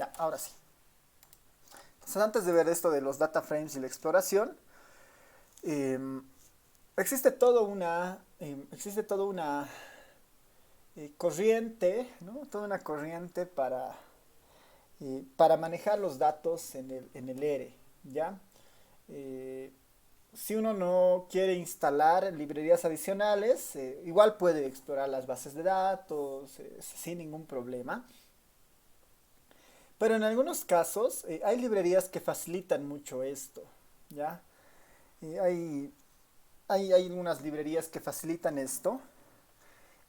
Ya, ahora sí. Entonces, antes de ver esto de los data frames y la exploración, eh, existe toda una corriente, ¿no? Toda una corriente para manejar los datos en el ERE, ¿ya? Eh, si uno no quiere instalar librerías adicionales, igual puede explorar las bases de datos sin ningún problema. Pero en algunos casos hay librerías que facilitan mucho esto, ¿ya? Eh, hay, hay algunas librerías que facilitan esto.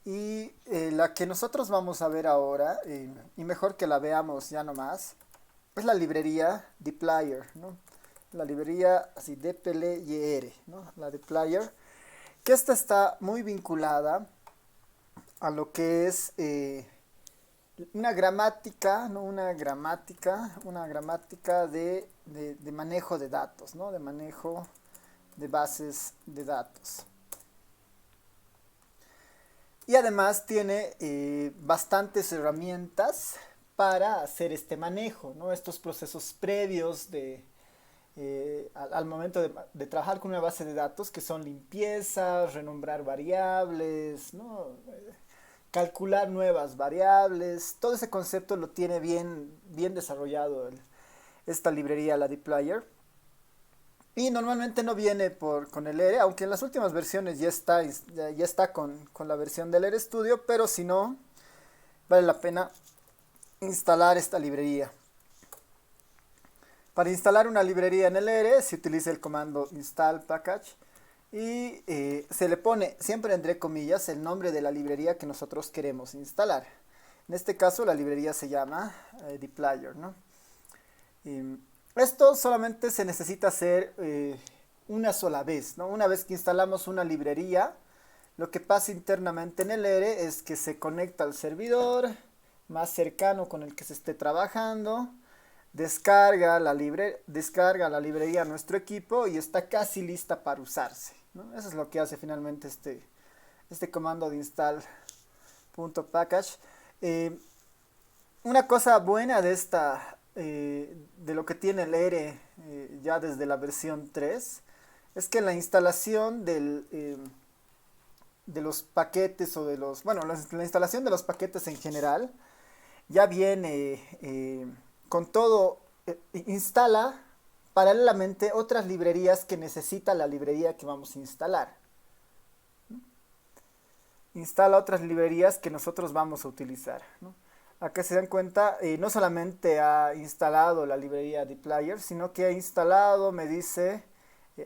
Y la que nosotros vamos a ver ahora, y mejor que la veamos ya nomás, es la librería dplyr, ¿no? La librería así dplyr, ¿no? La dplyr, que esta está muy vinculada a lo que es una gramática, ¿no? Una gramática de manejo de datos, ¿no? De manejo de bases de datos. Y además tiene bastantes herramientas para hacer este manejo, ¿no? Estos procesos previos al momento de trabajar con una base de datos, que son limpieza, renombrar variables, ¿no? Calcular nuevas variables. Todo ese concepto lo tiene bien desarrollado esta librería, la dplyr. Y normalmente no viene con el ERE, aunque en las últimas versiones ya está con la versión del ERE Studio, pero si no, vale la pena instalar esta librería. Para instalar una librería en el ERE se utiliza el comando install package y se le pone siempre entre comillas el nombre de la librería que nosotros queremos instalar. En este caso la librería se llama dplyr, ¿no? Y esto solamente se necesita hacer una sola vez, ¿no? Una vez que instalamos una librería, lo que pasa internamente en el ERE es que se conecta al servidor más cercano con el que se esté trabajando, descarga la librería a nuestro equipo y está casi lista para usarse, ¿no? Eso es lo que hace finalmente este comando de install.package. Una cosa buena de lo que tiene el ERE ya desde la versión 3 es que la instalación de los paquetes bueno, la instalación de los paquetes en general ya viene con todo, instala paralelamente otras librerías que necesita la librería que vamos a instalar. Instala otras librerías que nosotros vamos a utilizar, ¿no? Acá se dan cuenta, no solamente ha instalado la librería dplyr, sino que ha instalado, me dice,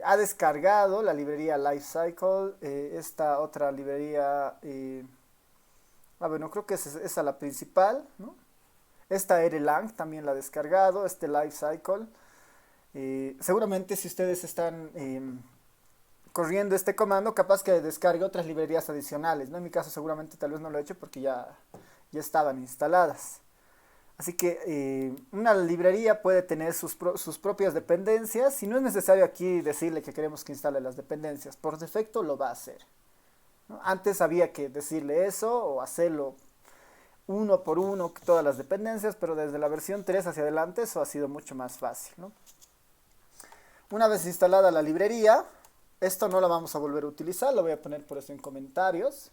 ha descargado la librería lifecycle, esta otra librería, bueno, creo que es esa la principal, ¿no? Esta Erlang también la ha descargado, este lifecycle. Seguramente si ustedes están corriendo este comando, capaz que descargue otras librerías adicionales, ¿no? En mi caso seguramente tal vez no lo he hecho porque ya estaban instaladas. Así que una librería puede tener sus propias dependencias y no es necesario aquí decirle que queremos que instale las dependencias. Por defecto lo va a hacer, ¿no? Antes había que decirle eso o hacerlo uno por uno todas las dependencias, pero desde la versión 3 hacia adelante eso ha sido mucho más fácil, ¿no? Una vez instalada la librería, esto no lo vamos a volver a utilizar, lo voy a poner por eso en comentarios.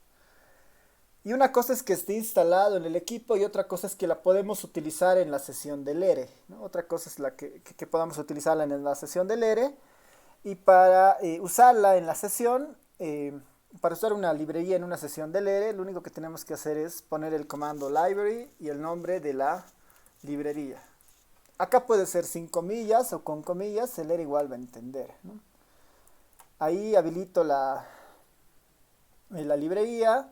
Y una cosa es que esté instalado en el equipo y otra cosa es que la podemos utilizar en la sesión del ERE, ¿no? Otra cosa es que podamos utilizarla en la sesión del ERE. Y para usarla en la sesión, para usar una librería en una sesión del ERE, lo único que tenemos que hacer es poner el comando library y el nombre de la librería. Acá puede ser sin comillas o con comillas, el ERE igual va a entender, ¿no? Ahí habilito la librería.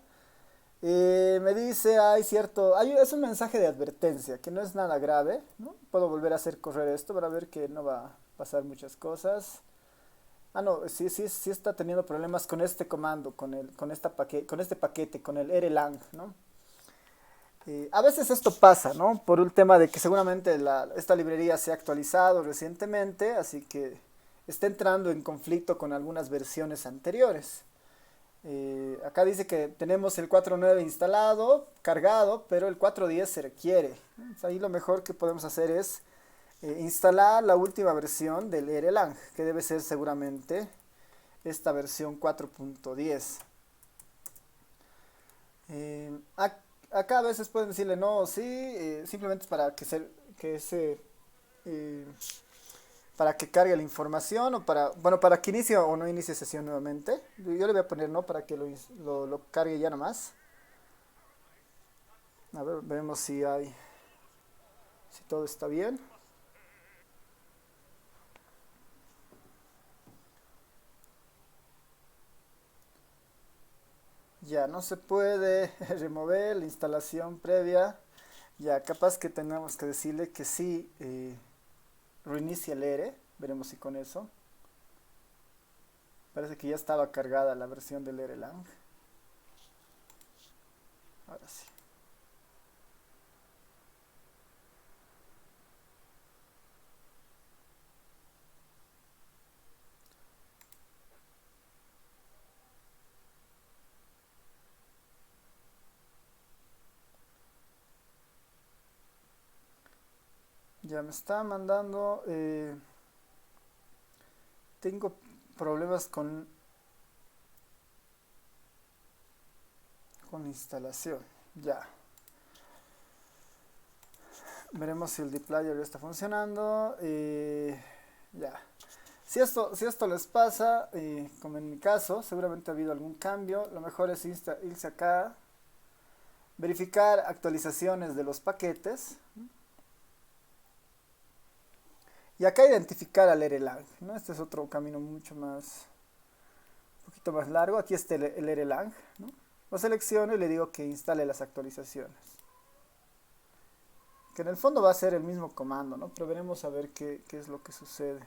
Me dice, es un mensaje de advertencia, que no es nada grave, ¿no? Puedo volver a hacer correr esto para ver que no va a pasar muchas cosas. Ah, no, sí está teniendo problemas con este comando, con este paquete, con el Erlang, ¿no? A veces esto pasa, ¿no? Por un tema de que seguramente esta librería se ha actualizado recientemente, así que está entrando en conflicto con algunas versiones anteriores. Acá dice que tenemos el 4.9 instalado, cargado, pero el 4.10 se requiere. Entonces, ahí lo mejor que podemos hacer es instalar la última versión del Erlang, que debe ser seguramente esta versión 4.10. Acá a veces pueden decirle no o sí, simplemente para que se eh, para que cargue la información o para, bueno, para que inicie o no inicie sesión nuevamente. Yo le voy a poner no para que lo cargue ya nomás. A ver, veremos si todo está bien. Ya no se puede remover la instalación previa. Ya capaz que tenemos que decirle que sí reinicie el ERE. Veremos si con eso. Parece que ya estaba cargada la versión del Erlang. Ahora sí. Ya me está mandando. Tengo problemas con la instalación. Ya. Veremos si el deployer ya está funcionando. Ya. Si esto les pasa, como en mi caso, seguramente ha habido algún cambio. Lo mejor es irse acá, verificar actualizaciones de los paquetes. Y acá identificar al Erlang, ¿no? Este es otro camino mucho más, un poquito más largo. Aquí está el Erlang, ¿no? Lo selecciono y le digo que instale las actualizaciones. Que en el fondo va a ser el mismo comando, ¿no? Pero veremos a ver qué es lo que sucede.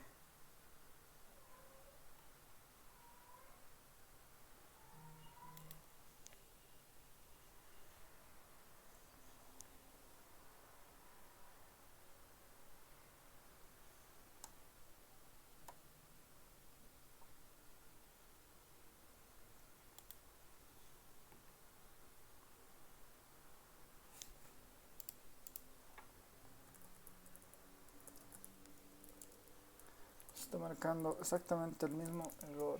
Está marcando exactamente el mismo error.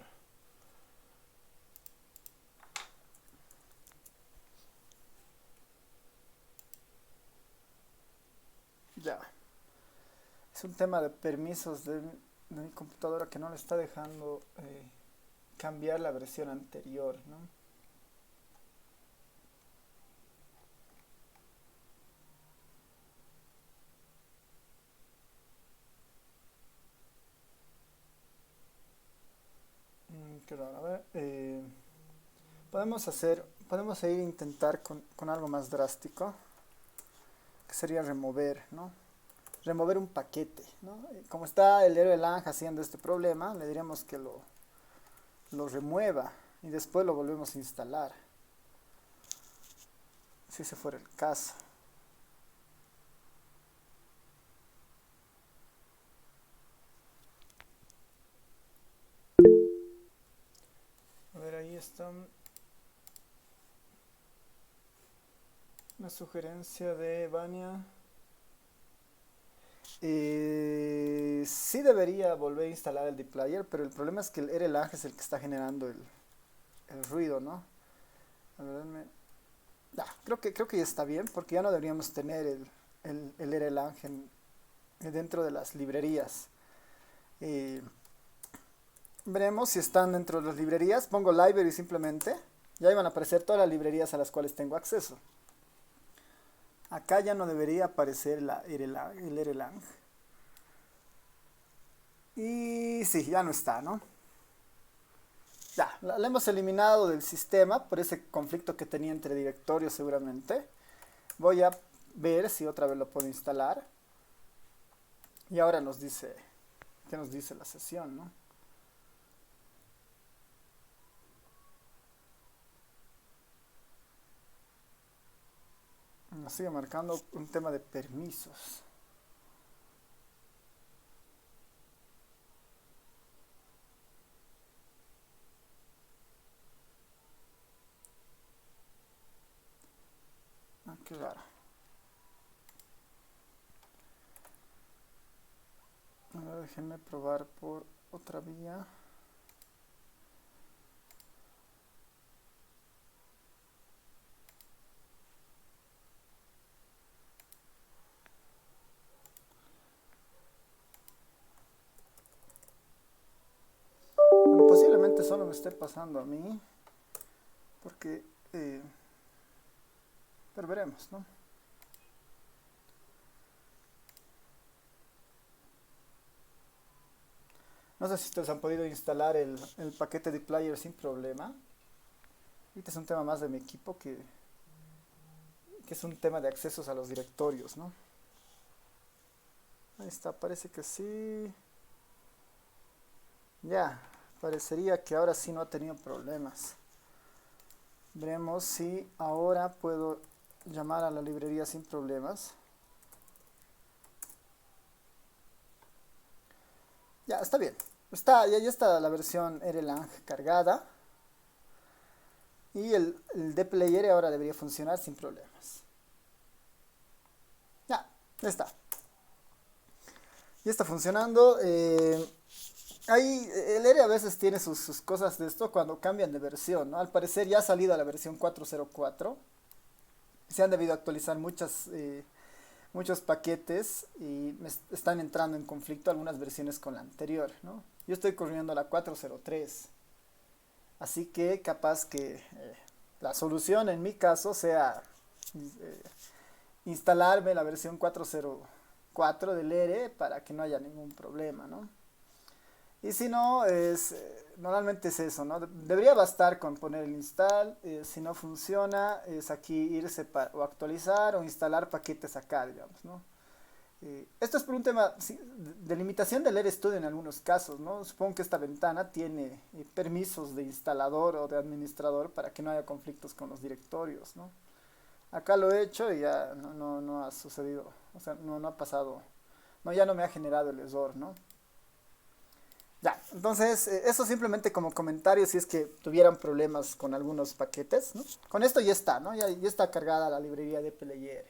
Ya. Es un tema de permisos de mi computadora que no le está dejando cambiar la versión anterior, ¿no? Qué raro, a ver. Podemos ir a intentar con algo más drástico, que sería remover, ¿no? Remover un paquete, ¿no? Como está el Erlang haciendo este problema, le diremos que lo remueva y después lo volvemos a instalar, si ese fuera el caso. A ver, ahí está una sugerencia de Vania. Sí debería volver a instalar el deployer, pero el problema es que el Erlang es el que está generando el ruido, ¿no? A ver, creo que ya está bien, porque ya no deberíamos tener el Erlang dentro de las librerías. Eh, Veremos si están dentro de las librerías. Pongo library simplemente. Y ahí van a aparecer todas las librerías a las cuales tengo acceso. Acá ya no debería aparecer el Erlang. Y sí, ya no está, ¿no? Ya, la hemos eliminado del sistema por ese conflicto que tenía entre directorios seguramente. Voy a ver si otra vez lo puedo instalar. Y ahora nos dice, ¿qué nos dice la sesión, no? Nos sigue marcando un tema de permisos. Ah, qué raro. Ahora déjenme probar por otra vía. Bueno, posiblemente solo me esté pasando a mí, porque, pero veremos, ¿no? No sé si ustedes han podido instalar el paquete de player sin problema. Este es un tema más de mi equipo que es un tema de accesos a los directorios, ¿no? Ahí está, parece que sí. Ya, parecería que ahora sí no ha tenido problemas. Veremos si ahora puedo llamar a la librería sin problemas. Ya, está bien. Ya está la versión Erlang cargada. Y el dplayer ahora debería funcionar sin problemas. Ya está. Ya está funcionando. Ahí el ERE a veces tiene sus cosas de esto cuando cambian de versión, ¿no? Al parecer ya ha salido la versión 4.04. Se han debido actualizar muchos paquetes y están entrando en conflicto algunas versiones con la anterior, ¿no? Yo estoy corriendo la 4.03. Así que capaz que la solución en mi caso sea eh, instalarme la versión 4.04 del ERE para que no haya ningún problema, ¿no? Y si no, normalmente es eso, ¿no? Debería bastar con poner el install. Si no funciona, es aquí irse o actualizar o instalar paquetes acá, digamos, ¿no? Esto es por un tema sí, de limitación del RStudio en algunos casos, ¿no? Supongo que esta ventana tiene permisos de instalador o de administrador para que no haya conflictos con los directorios, ¿no? Acá lo he hecho y ya no ha sucedido, o sea, no ha pasado, no, ya no me ha generado el error, ¿no? Ya, entonces, eso simplemente como comentario si es que tuvieran problemas con algunos paquetes, ¿no? Con esto ya está, ¿no? Ya está cargada la librería de player.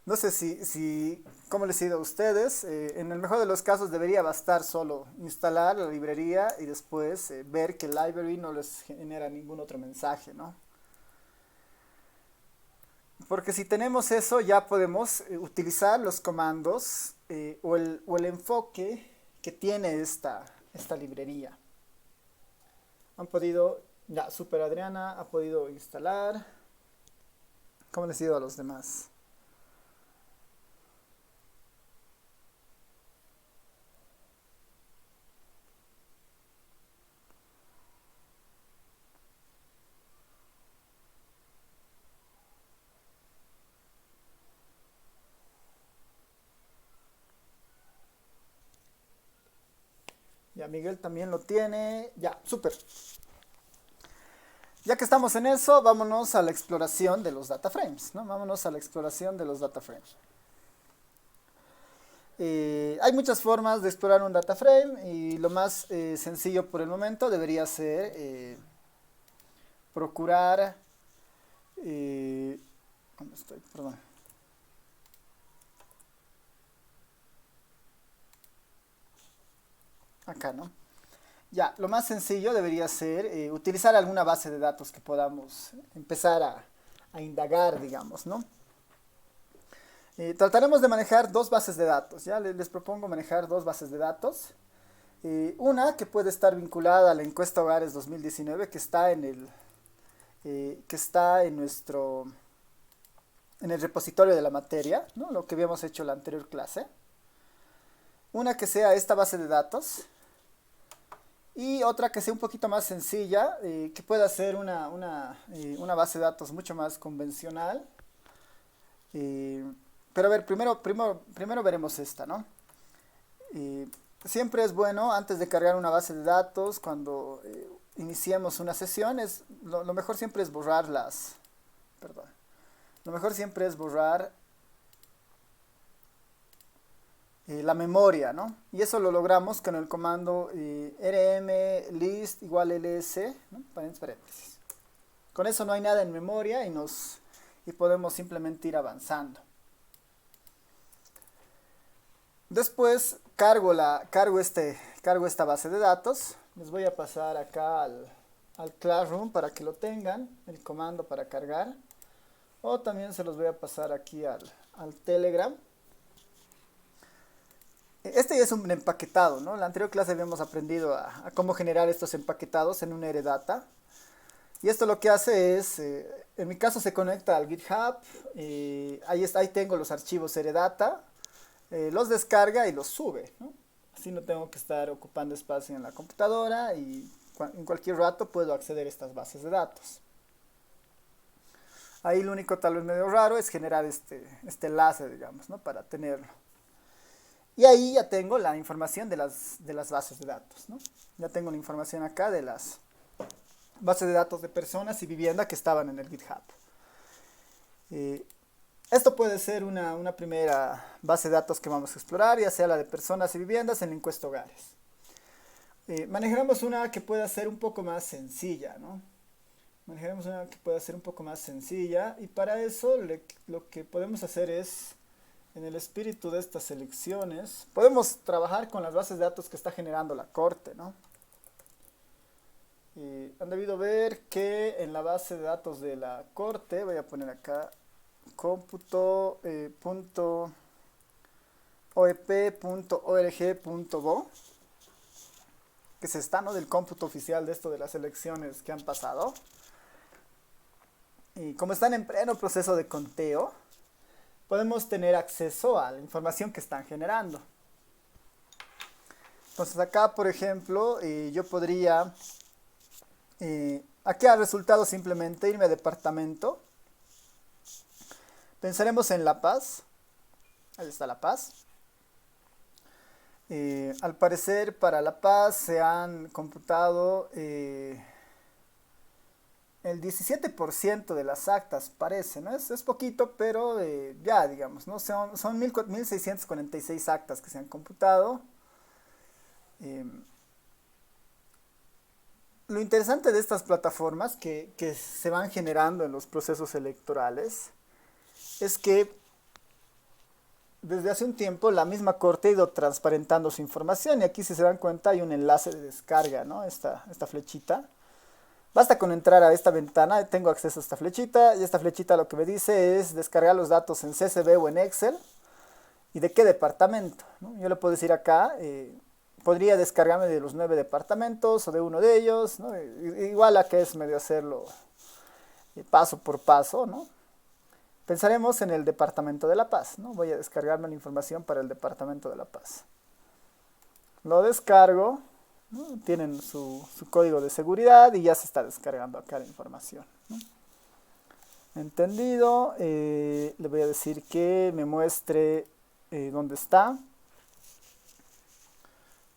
No sé cómo les ha ido a ustedes. En el mejor de los casos debería bastar solo instalar la librería y después ver que el library no les genera ningún otro mensaje, ¿no? Porque si tenemos eso ya podemos utilizar los comandos o el enfoque que tiene esta librería. Han podido, ya, Super Adriana ha podido instalar. ¿Cómo les ha ido a los demás? Ya, Miguel también lo tiene. Ya, súper. Ya que estamos en eso, vámonos a la exploración de los data frames, ¿no? Vámonos a la exploración de los data frames. Hay muchas formas de explorar un data frame y lo más sencillo por el momento debería ser procurar... ¿dónde estoy? Perdón. Acá, ¿no? Ya, lo más sencillo debería ser utilizar alguna base de datos que podamos empezar a indagar, digamos, ¿no? Trataremos de manejar dos bases de datos, ¿ya? Les propongo manejar dos bases de datos. Una que puede estar vinculada a la encuesta Hogares 2019 que está que está en el repositorio de la materia, ¿no? Lo que habíamos hecho en la anterior clase. Una que sea esta base de datos y otra que sea un poquito más sencilla, que pueda ser una base de datos mucho más convencional. Eh, pero a ver, primero veremos esta, ¿no? Siempre es bueno, antes de cargar una base de datos, cuando iniciemos una sesión, lo mejor siempre es borrar perdón, lo mejor siempre es borrar la memoria, ¿no? Y eso lo logramos con el comando rm list igual ls, ¿no? Paréntesis. Con eso no hay nada en memoria y podemos simplemente ir avanzando. Después cargo esta base de datos. Les voy a pasar acá al Classroom para que lo tengan, el comando para cargar. O también se los voy a pasar aquí al Telegram. Este ya es un empaquetado, ¿no? En la anterior clase habíamos aprendido a cómo generar estos empaquetados en un Eredata. Y esto lo que hace es, en mi caso se conecta al GitHub, ahí tengo los archivos Eredata, los descarga y los sube, ¿no? Así no tengo que estar ocupando espacio en la computadora y en cualquier rato puedo acceder a estas bases de datos. Ahí lo único tal vez medio raro es generar este enlace, digamos, ¿no? Para tenerlo. Y ahí ya tengo la información de las bases de datos, ¿no? Ya tengo la información acá de las bases de datos de personas y vivienda que estaban en el GitHub. Esto puede ser una primera base de datos que vamos a explorar, ya sea la de personas y viviendas en la encuesta hogares. Manejaremos una que pueda ser un poco más sencilla, ¿no? Manejaremos una que pueda ser un poco más sencilla y para eso lo que podemos hacer es, en el espíritu de estas selecciones, podemos trabajar con las bases de datos que está generando la Corte, ¿no? Han debido ver que en la base de datos de la Corte, voy a poner acá cómputo.oep.org.bo, que es esta, ¿no? Del cómputo oficial de esto de las elecciones que han pasado. Y como están en pleno proceso de conteo, podemos tener acceso a la información que están generando. Entonces acá, por ejemplo, yo podría, aquí al resultado simplemente irme a departamento. Pensaremos en La Paz. Ahí está La Paz. Al parecer para La Paz se han computado el 17% de las actas, parece, ¿no? Es poquito, pero ya, digamos, ¿no? Son 1646 actas que se han computado. Lo interesante de estas plataformas que se van generando en los procesos electorales es que desde hace un tiempo la misma Corte ha ido transparentando su información y aquí si se dan cuenta hay un enlace de descarga, ¿no? Esta flechita. Basta con entrar a esta ventana, tengo acceso a esta flechita y esta flechita lo que me dice es descargar los datos en CSV o en Excel y de qué departamento, ¿no? Yo le puedo decir acá, podría descargarme de los 9 departamentos o de uno de ellos, ¿no? Igual a que es medio hacerlo paso por paso, ¿no? Pensaremos en el departamento de La Paz, ¿no? Voy a descargarme la información para el departamento de La Paz. Lo descargo, ¿no? Tienen su código de seguridad y ya se está descargando acá la información, ¿no? Entendido, le voy a decir que me muestre dónde está.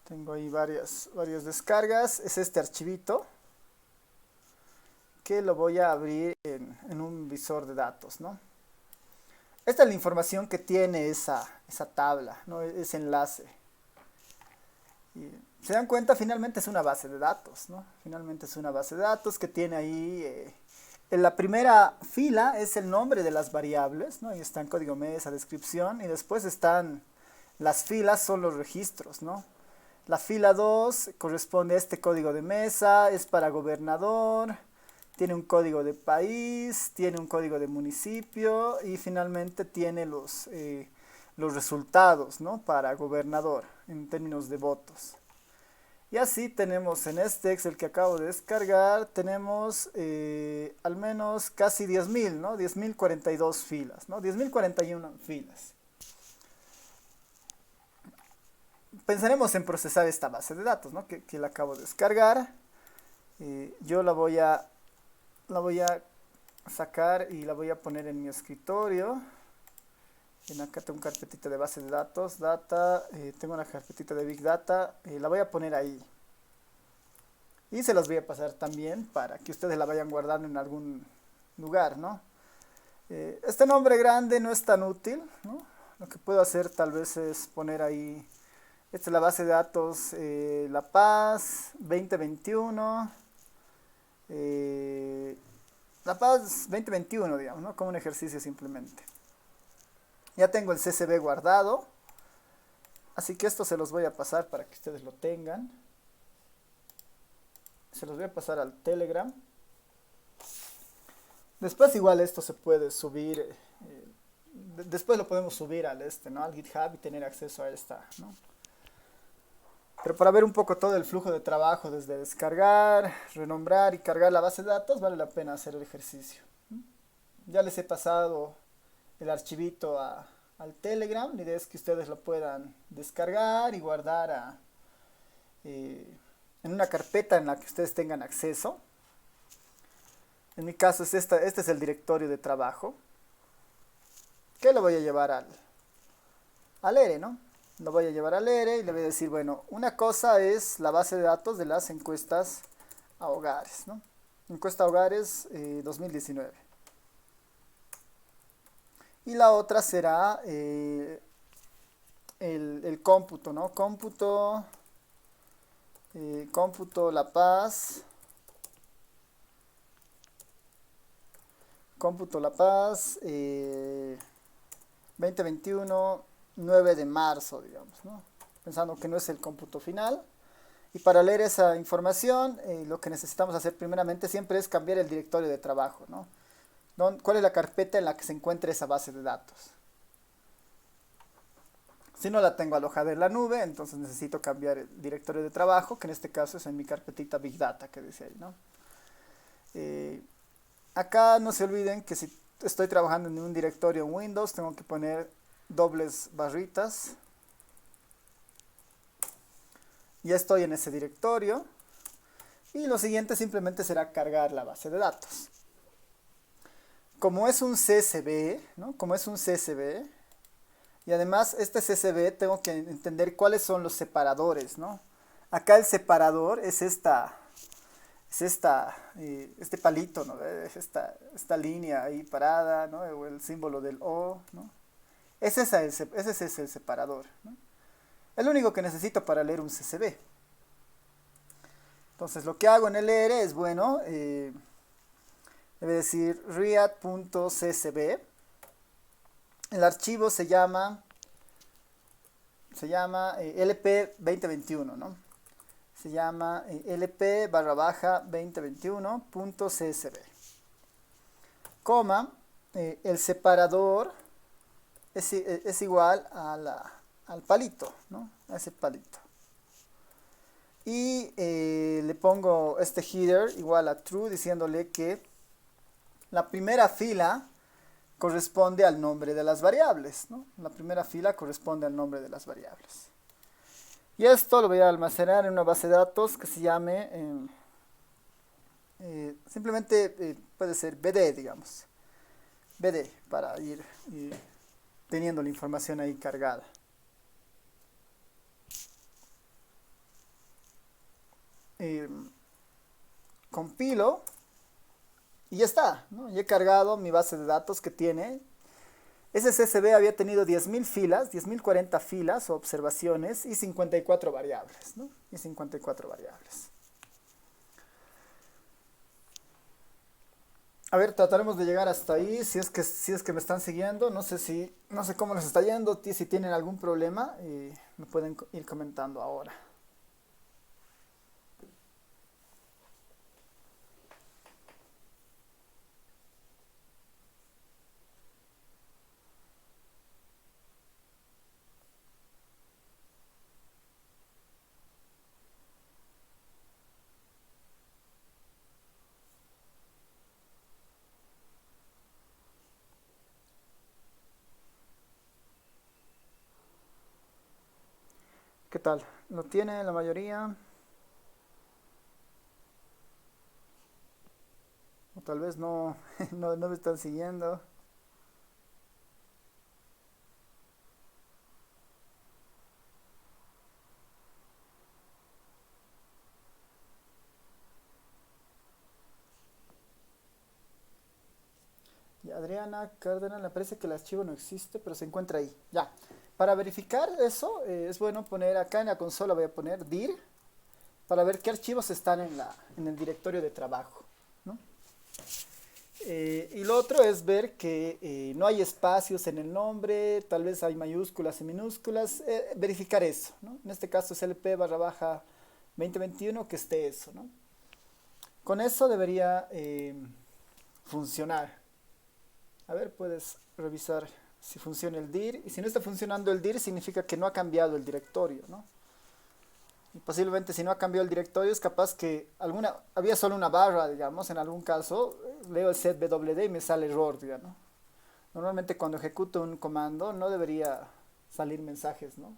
Tengo ahí varias descargas. Es este archivito que lo voy a abrir en un visor de datos, ¿no? Esta es la información que tiene esa tabla, ¿no? Ese enlace. Y se dan cuenta, finalmente es una base de datos, ¿no? Finalmente es una base de datos que tiene ahí, en la primera fila es el nombre de las variables, ¿no? Ahí está en código mesa, descripción, y después están las filas, son los registros, ¿no? La fila 2 corresponde a este código de mesa, es para gobernador, tiene un código de país, tiene un código de municipio y finalmente tiene los resultados, ¿no? Para gobernador en términos de votos. Y así tenemos en este Excel que acabo de descargar, tenemos al menos casi 10.000, ¿no? 10.042 filas, ¿no? 10.041 filas. Pensaremos en procesar esta base de datos, ¿no? Que la acabo de descargar. Yo la voy a sacar y la voy a poner en mi escritorio. Acá tengo una carpetita de base de datos, data, tengo una carpetita de Big Data, la voy a poner ahí. Y se las voy a pasar también para que ustedes la vayan guardando en algún lugar, ¿no? Este nombre grande no es tan útil, ¿no? Lo que puedo hacer tal vez es poner ahí, esta es la base de datos La Paz 2021, La Paz 2021, digamos, ¿no? Como un ejercicio simplemente. Ya tengo el CSV guardado, así que esto se los voy a pasar para que ustedes lo tengan. Se los voy a pasar al Telegram. Después igual esto se puede subir, después lo podemos subir al ¿no? Al GitHub y tener acceso a esta, ¿no? Pero para ver un poco todo el flujo de trabajo, desde descargar, renombrar y cargar la base de datos, vale la pena hacer el ejercicio. Ya les he pasado el archivito al Telegram. La idea es que ustedes lo puedan descargar y guardar en una carpeta en la que ustedes tengan acceso. En mi caso es este es el directorio de trabajo, que lo voy a llevar al ERE, ¿no? Lo voy a llevar al ERE y le voy a decir, bueno, una cosa es la base de datos de las encuestas a hogares, ¿no? Encuesta a hogares 2019. Y la otra será el cómputo, ¿no? Cómputo La Paz. Cómputo La Paz 2021, 9 de marzo, digamos, ¿no? Pensando que no es el cómputo final. Y para leer esa información, lo que necesitamos hacer primeramente siempre es cambiar el directorio de trabajo, ¿no? ¿Cuál es la carpeta en la que se encuentra esa base de datos? Si no la tengo alojada en la nube, entonces necesito cambiar el directorio de trabajo, que en este caso es en mi carpetita Big Data, que dice ahí, ¿no? Acá no se olviden que si estoy trabajando en un directorio en Windows, tengo que poner dobles barritas. Ya estoy en ese directorio. Y lo siguiente simplemente será cargar la base de datos. Como es un CSV, ¿no? Como es un CSV, y además este CSV tengo que entender cuáles son los separadores, ¿no? Acá el separador es este palito, ¿no? Esta línea ahí parada, ¿no? O el símbolo del O, ¿no? Ese es el separador, ¿no? Es lo único que necesito para leer un CSV. Entonces lo que hago en el ERE es, bueno, debe decir read.csv. El archivo se llama LP 2021, ¿no? Se llama LP / 2021.csv. Coma, el separador es igual al palito, ¿no? A ese palito. Y le pongo este header igual a true, diciéndole que la primera fila corresponde al nombre de las variables, ¿no? La primera fila corresponde al nombre de las variables. Y esto lo voy a almacenar en una base de datos que se llame, simplemente puede ser BD, digamos. BD, para ir teniendo la información ahí cargada. Compilo y ya está, ¿no? Ya he cargado mi base de datos que tiene. Ese CSV había tenido 10.000 filas, 10.040 filas o observaciones y 54 variables, ¿no? Y 54 variables. A ver, trataremos de llegar hasta ahí, si es que me están siguiendo. No sé cómo les está yendo, si tienen algún problema, me pueden ir comentando ahora. ¿Qué tal? ¿Lo tiene la mayoría? O tal vez no, no me están siguiendo. Y Adriana Cárdenas, le parece que el archivo no existe, pero se encuentra ahí. Ya. Para verificar eso, es bueno poner acá en la consola, voy a poner dir, para ver qué archivos están en el directorio de trabajo, ¿no? Y lo otro es ver que no hay espacios en el nombre, tal vez hay mayúsculas y minúsculas, verificar eso, ¿no? En este caso es LP barra baja 2021 que esté eso, ¿no? Con eso debería funcionar. A ver, puedes revisar si funciona el dir. Y si no está funcionando el dir, significa que no ha cambiado el directorio, ¿no? Y posiblemente si no ha cambiado el directorio, es capaz que había solo una barra, digamos, en algún caso, leo el set BWD y me sale error, digamos. Normalmente cuando ejecuto un comando no debería salir mensajes, ¿no?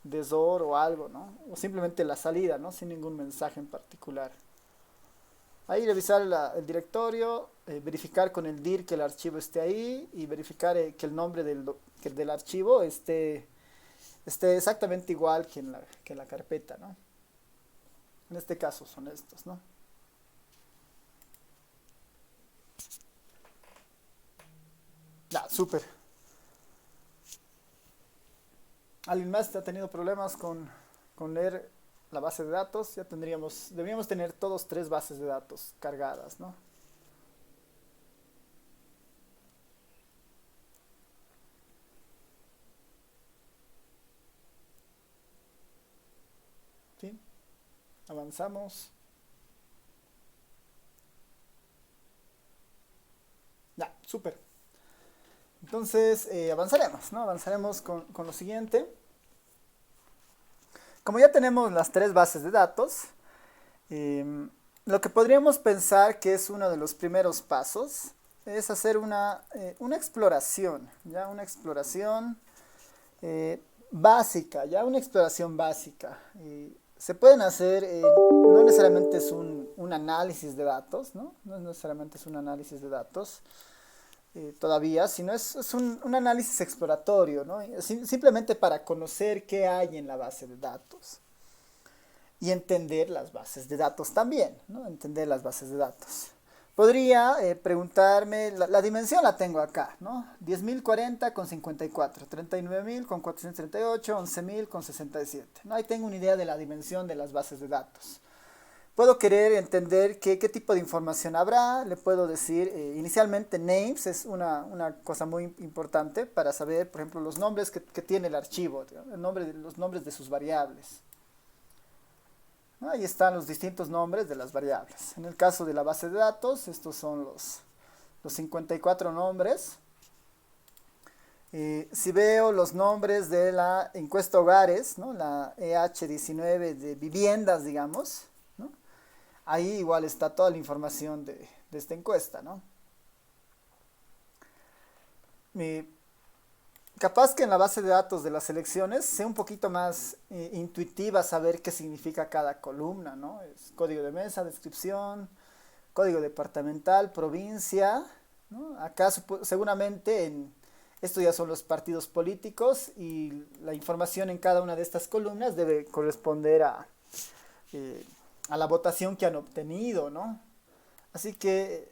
De error o algo, ¿no? O simplemente la salida, ¿no? Sin ningún mensaje en particular. Ahí revisar el directorio, verificar con el dir que el archivo esté ahí y verificar que el nombre que del archivo esté exactamente igual que en la carpeta, ¿no? En este caso son estos, ¿no? Ya, súper. ¿Alguien más ha tenido problemas con leer la base de datos? Ya deberíamos tener todos tres bases de datos cargadas, ¿no? ¿Sí? Avanzamos. Ya, súper. Entonces, avanzaremos, ¿no? Avanzaremos con lo siguiente. Como ya tenemos las tres bases de datos, lo que podríamos pensar que es uno de los primeros pasos es hacer una exploración, ¿ya? Una exploración básica, ya una exploración básica. Se pueden hacer, no necesariamente es un análisis de datos, ¿no? No necesariamente es un análisis de datos todavía, sino es un análisis exploratorio, ¿no? Simplemente para conocer qué hay en la base de datos y entender las bases de datos también, ¿no? Entender las bases de datos. Podría preguntarme, la dimensión la tengo acá, ¿no? 10.040 con 54, 39.000 con 438, 11.000 con 67, ¿no? Ahí tengo una idea de la dimensión de las bases de datos. Puedo querer entender qué tipo de información habrá, le puedo decir, inicialmente names es una cosa muy importante para saber, por ejemplo, los nombres que tiene el archivo, los nombres de sus variables. ¿No? Ahí están los distintos nombres de las variables. En el caso de la base de datos, estos son los 54 nombres. Si veo los nombres de la encuesta hogares, ¿no? La EH19 de viviendas, digamos, ¿no? Ahí igual está toda la información de esta encuesta, ¿no? Eh, Capaz que en la base de datos de las elecciones sea un poquito más intuitiva saber qué significa cada columna, ¿no? Es código de mesa, descripción, código departamental, provincia, ¿no? Acá seguramente esto ya son los partidos políticos y la información en cada una de estas columnas debe corresponder eh, a la votación que han obtenido, ¿no? Así que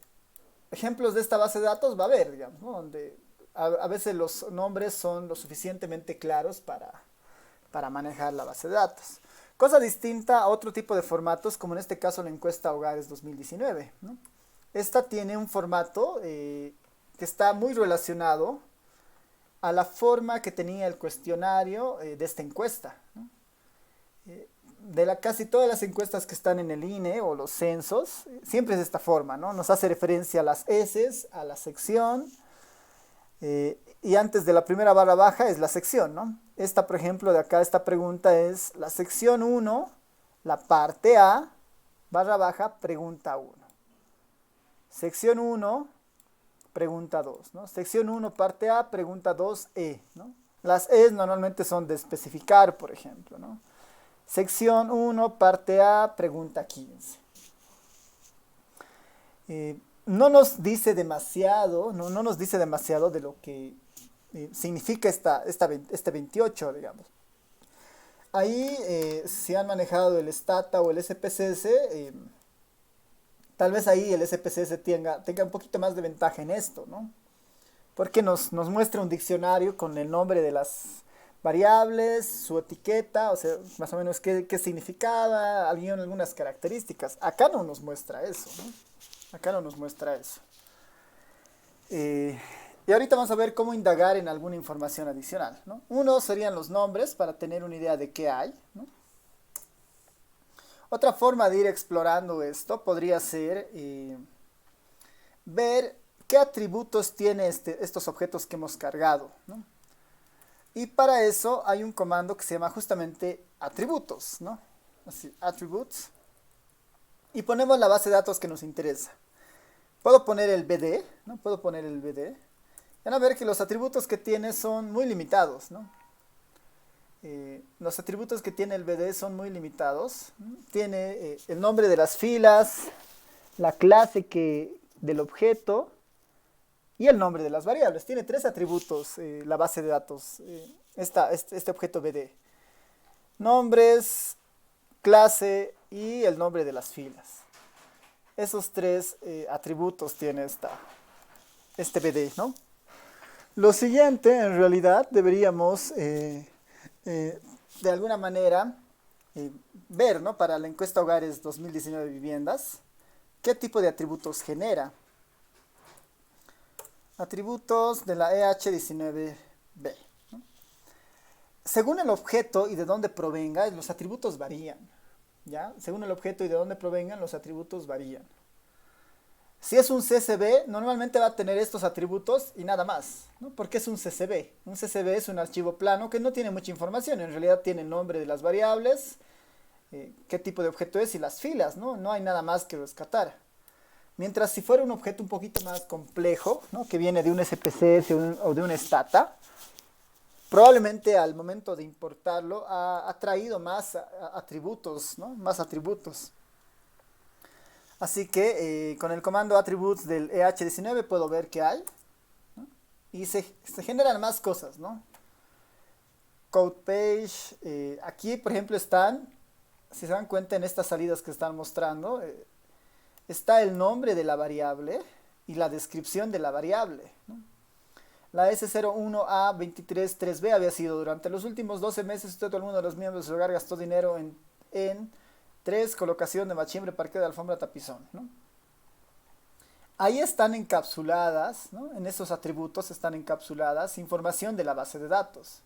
ejemplos de esta base de datos va a haber, digamos, ¿no? Donde a veces los nombres son lo suficientemente claros para manejar la base de datos. Cosa distinta a otro tipo de formatos, como en este caso la encuesta Hogares 2019, ¿no? Esta tiene un formato que está muy relacionado a la forma que tenía el cuestionario de esta encuesta, ¿no? Casi todas las encuestas que están en el INE o los censos, siempre es de esta forma, ¿no? Nos hace referencia a las heces, a la sección, y antes de la primera barra baja es la sección, ¿no? Esta, por ejemplo, de acá, esta pregunta es la sección 1, la parte A, barra baja, pregunta 1. Sección 1, pregunta 2, ¿no? Sección 1, parte A, pregunta 2, E, ¿no? Las E normalmente son de especificar, por ejemplo, ¿no? Sección 1, parte A, pregunta 15. No nos dice demasiado, no nos dice demasiado de lo que significa este 28, digamos. Ahí, si han manejado el Stata o el SPSS, tal vez ahí el SPSS tenga un poquito más de ventaja en esto, ¿no? Porque nos muestra un diccionario con el nombre de las variables, su etiqueta, o sea, más o menos qué significaba, algunas características. Acá no nos muestra eso, ¿no? Acá no nos muestra eso. Y ahorita vamos a ver cómo indagar en alguna información adicional, ¿no? Uno serían los nombres para tener una idea de qué hay, ¿no? Otra forma de ir explorando esto podría ser ver qué atributos tiene estos objetos que hemos cargado, ¿no? Y para eso hay un comando que se llama justamente atributos, ¿no? Así, attributes. Y ponemos la base de datos que nos interesa. Puedo poner el BD, ¿no? Puedo poner el BD. Van a ver que los atributos que tiene son muy limitados, ¿no? Los atributos que tiene el BD son muy limitados. Tiene el nombre de las filas, la clase del objeto y el nombre de las variables. Tiene tres atributos la base de datos, este objeto BD. Nombres, clase y el nombre de las filas. Esos tres atributos tiene este BD, ¿no? Lo siguiente, en realidad, deberíamos de alguna manera ver, ¿no? Para la encuesta Hogares 2019 Viviendas, qué tipo de atributos genera. Atributos de la EH19B. ¿No? Según el objeto y de dónde provenga, los atributos varían. ¿Ya? Según el objeto y de dónde provengan, los atributos varían. Si es un CSV, normalmente va a tener estos atributos y nada más, ¿no? Porque es un CSV. Un CSV es un archivo plano que no tiene mucha información. En realidad tiene el nombre de las variables, qué tipo de objeto es y las filas, ¿no? No hay nada más que rescatar. Mientras si fuera un objeto un poquito más complejo, ¿no? Que viene de un SPSS o de un Stata, probablemente al momento de importarlo ha traído más atributos, ¿no? Más atributos. Así que con el comando attributes del EH19 puedo ver qué hay, ¿no? Y se generan más cosas, ¿no? Code page, aquí por ejemplo están, si se dan cuenta en estas salidas que están mostrando, está el nombre de la variable y la descripción de la variable, ¿no? La S01A233B había sido durante los últimos 12 meses usted o alguno de los miembros de su hogar gastó dinero en 3, colocación de machimbre, parqueo de alfombra, tapizón, ¿no? Ahí están encapsuladas, ¿no? En esos atributos están encapsuladas información de la base de datos.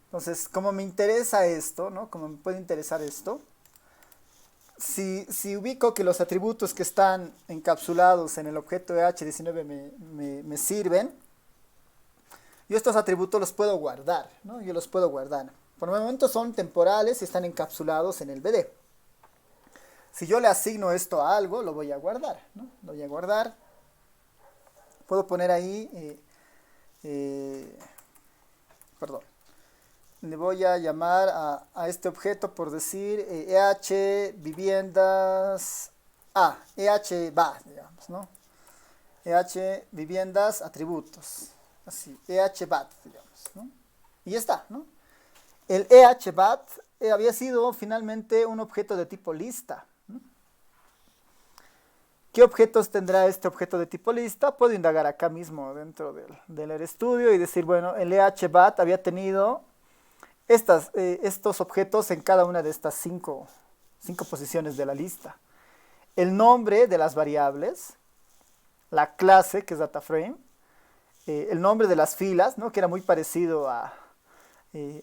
Entonces, como me interesa esto, ¿no? Como me puede interesar esto, si ubico que los atributos que están encapsulados en el objeto EH19 me sirven, yo estos atributos los puedo guardar, ¿no? Yo los puedo guardar. Por el momento son temporales y están encapsulados en el BD. Si yo le asigno esto a algo, lo voy a guardar, ¿no? Lo voy a guardar. Puedo poner ahí, perdón. Le voy a llamar a este objeto por decir EH viviendas EH va, digamos, ¿no? EH viviendas atributos, así, EH bat, digamos, ¿no? Y ya está, ¿no? El EH bat había sido finalmente un objeto de tipo lista, ¿no? ¿Qué objetos tendrá este objeto de tipo lista? Puedo indagar acá mismo dentro del RStudio y decir, bueno, el EH bat había tenido estos objetos en cada una de estas cinco posiciones de la lista. El nombre de las variables, la clase, que es DataFrame, el nombre de las filas, ¿no? Que era muy parecido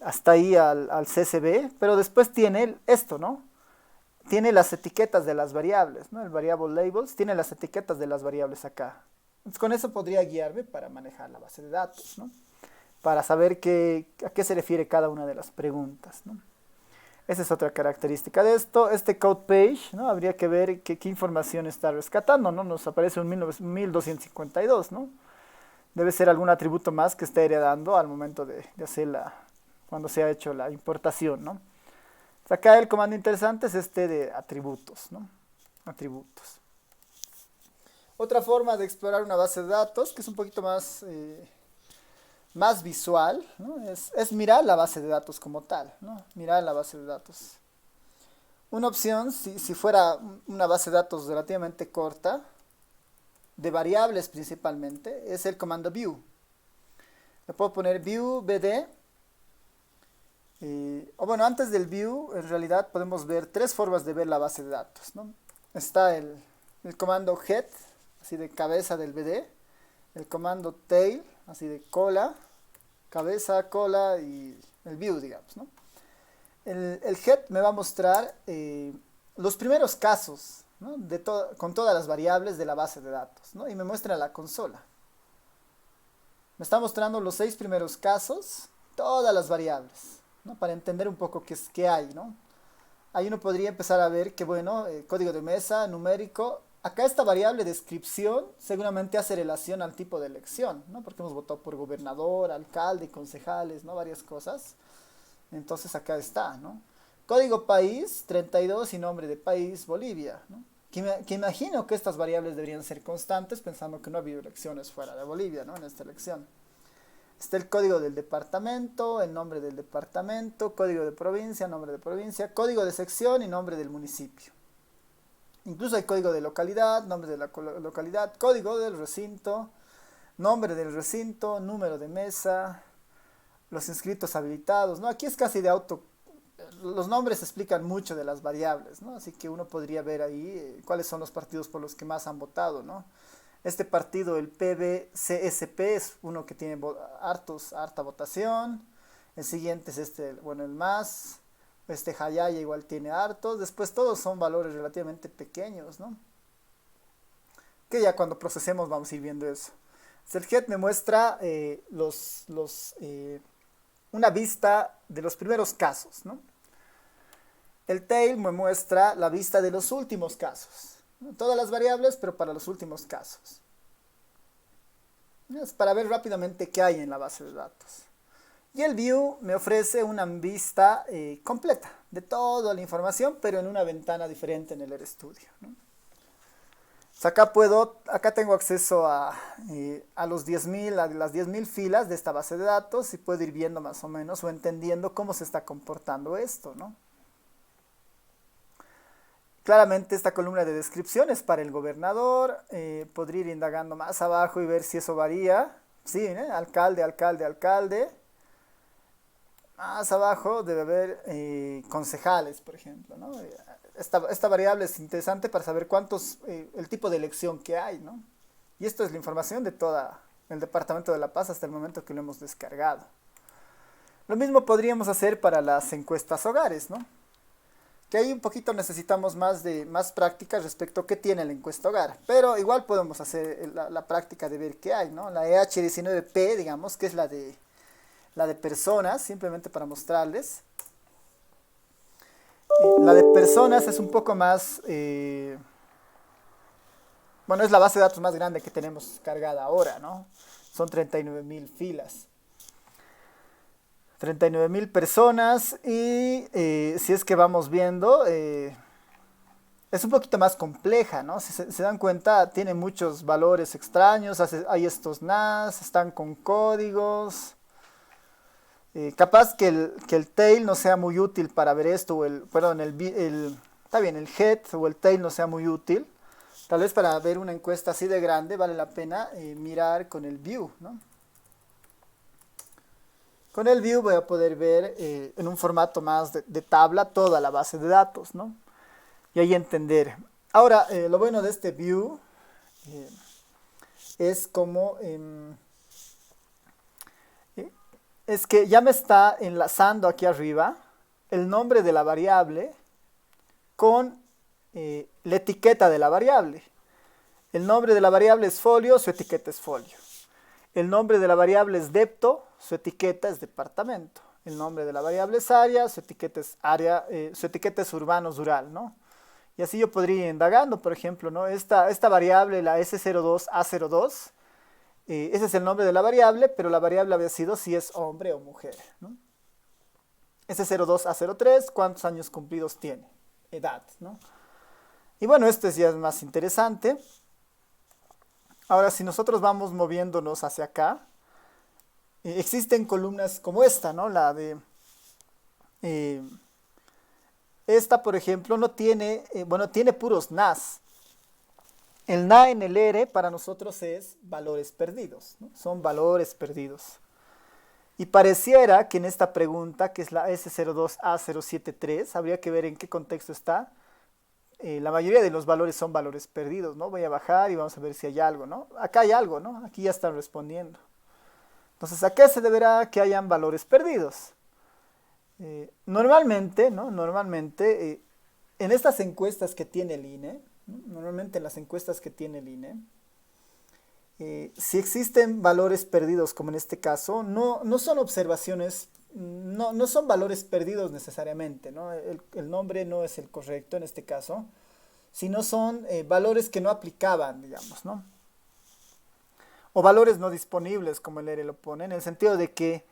hasta ahí al CSV, pero después tiene esto, ¿no? Tiene las etiquetas de las variables, ¿no? El variable labels tiene las etiquetas de las variables acá. Entonces, con eso podría guiarme para manejar la base de datos, ¿no? Para saber a qué se refiere cada una de las preguntas, ¿no? Esa es otra característica de esto. Este code page, ¿no? Habría que ver qué información está rescatando, ¿no? Nos aparece un 1252, ¿no? Debe ser algún atributo más que está heredando al momento de hacer cuando se ha hecho la importación, ¿no? Acá el comando interesante es este de atributos, ¿no? Atributos. Otra forma de explorar una base de datos, que es un poquito más visual, ¿no? Es mirar la base de datos como tal, ¿no? Mirar la base de datos. Una opción, si fuera una base de datos relativamente corta, de variables principalmente, es el comando view. Le puedo poner view bd, o bueno, antes del view, en realidad podemos ver tres formas de ver la base de datos, ¿no? está el comando head, así de cabeza del BD, el comando tail, así de cola, cabeza, cola y el view, digamos, ¿no? El head me va a mostrar los primeros casos, ¿no? Con todas las variables de la base de datos, ¿no? Y me muestra la consola. Me está mostrando los 6 primeros casos, todas las variables, ¿no? Para entender un poco qué hay, ¿no? Ahí uno podría empezar a ver que, bueno, código de mesa, numérico. Acá esta variable descripción seguramente hace relación al tipo de elección, ¿no? Porque hemos votado por gobernador, alcalde, concejales, ¿no? Varias cosas. Entonces acá está, ¿no? Código país, 32 y nombre de país, Bolivia, ¿no? Que imagino que estas variables deberían ser constantes, pensando que no ha habido elecciones fuera de Bolivia, ¿no? En esta elección. Está el código del departamento, el nombre del departamento, código de provincia, nombre de provincia, código de sección y nombre del municipio. Incluso hay código de localidad, nombre de la localidad, código del recinto, nombre del recinto, número de mesa, los inscritos habilitados, ¿no? Aquí es casi de auto. Los nombres explican mucho de las variables, ¿no? Así que uno podría ver ahí cuáles son los partidos por los que más han votado, ¿no? Este partido, el PBCSP, es uno que tiene harta votación. El siguiente es este, bueno, el MAS. Este Hayaya igual tiene hartos. Después todos son valores relativamente pequeños, ¿no? Que ya cuando procesemos vamos a ir viendo eso. El head me muestra una vista de los primeros casos, ¿no? El tail me muestra la vista de los últimos casos. ¿No? Todas las variables, pero para los últimos casos. Es para ver rápidamente qué hay en la base de datos. Y el view me ofrece una vista completa de toda la información, pero en una ventana diferente en el RStudio, ¿no? Acá tengo acceso a los 10.000, a las 10.000 filas de esta base de datos y puedo ir viendo más o menos o entendiendo cómo se está comportando esto, ¿no? Claramente esta columna de descripción es para el gobernador. Podría ir indagando más abajo y ver si eso varía. Sí, alcalde, alcalde, alcalde. Más abajo debe haber concejales, por ejemplo, ¿no? Esta variable es interesante para saber el tipo de elección que hay, ¿no? Y esto es la información de todo el Departamento de La Paz hasta el momento que lo hemos descargado. Lo mismo podríamos hacer para las encuestas hogares, ¿no? Que ahí un poquito necesitamos más práctica respecto a qué tiene la encuesta hogar. Pero igual podemos hacer la práctica de ver qué hay, ¿no? La EH19P, digamos, que es la de personas, simplemente para mostrarles. La de personas es un poco más... bueno, es la base de datos más grande que tenemos cargada ahora, ¿no? Son 39.000 filas. 39.000 personas y si es que vamos viendo, es un poquito más compleja, ¿no? Si se dan cuenta, tiene muchos valores extraños, hay estos NAS, están con códigos. Capaz que el tail no sea muy útil para ver esto, perdón, está bien, el head o el tail no sea muy útil. Tal vez para ver una encuesta así de grande vale la pena mirar con el view, ¿no? Con el view voy a poder ver en un formato más de tabla toda la base de datos, ¿no? Y ahí entender. Ahora, lo bueno de este view es como... es que ya me está enlazando aquí arriba el nombre de la variable con la etiqueta de la variable. El nombre de la variable es folio, su etiqueta es folio. El nombre de la variable es depto, su etiqueta es departamento. El nombre de la variable es área, su etiqueta es área, su etiqueta es urbano-rural, ¿no? Y así yo podría ir indagando, por ejemplo, ¿no? Esta variable, la S02A02, ese es el nombre de la variable, pero la variable había sido si es hombre o mujer, ¿no? S02A03, ¿cuántos años cumplidos tiene? Edad, ¿no? Y bueno, esto ya es más interesante. Ahora, si nosotros vamos moviéndonos hacia acá, existen columnas como esta, ¿no? Eh, esta, por ejemplo, no tiene, bueno, tiene puros NAS. El NA en el R para nosotros es valores perdidos, ¿no? Son valores perdidos. Y pareciera que en esta pregunta, que es la S02A073, habría que ver en qué contexto está, la mayoría de los valores son valores perdidos, ¿no? Voy a bajar y vamos a ver si hay algo, ¿no? Acá hay algo, ¿no? Aquí ya están respondiendo. Entonces, ¿a qué se deberá que hayan valores perdidos? Normalmente, ¿no? Normalmente, en estas encuestas que tiene el INE, ¿no? Normalmente en las encuestas que tiene el INE, si existen valores perdidos, como en este caso, no son observaciones, no son valores perdidos necesariamente, ¿no? El nombre no es el correcto en este caso, sino son valores que no aplicaban, digamos, ¿no? O valores no disponibles, como el ERE lo pone, en el sentido de que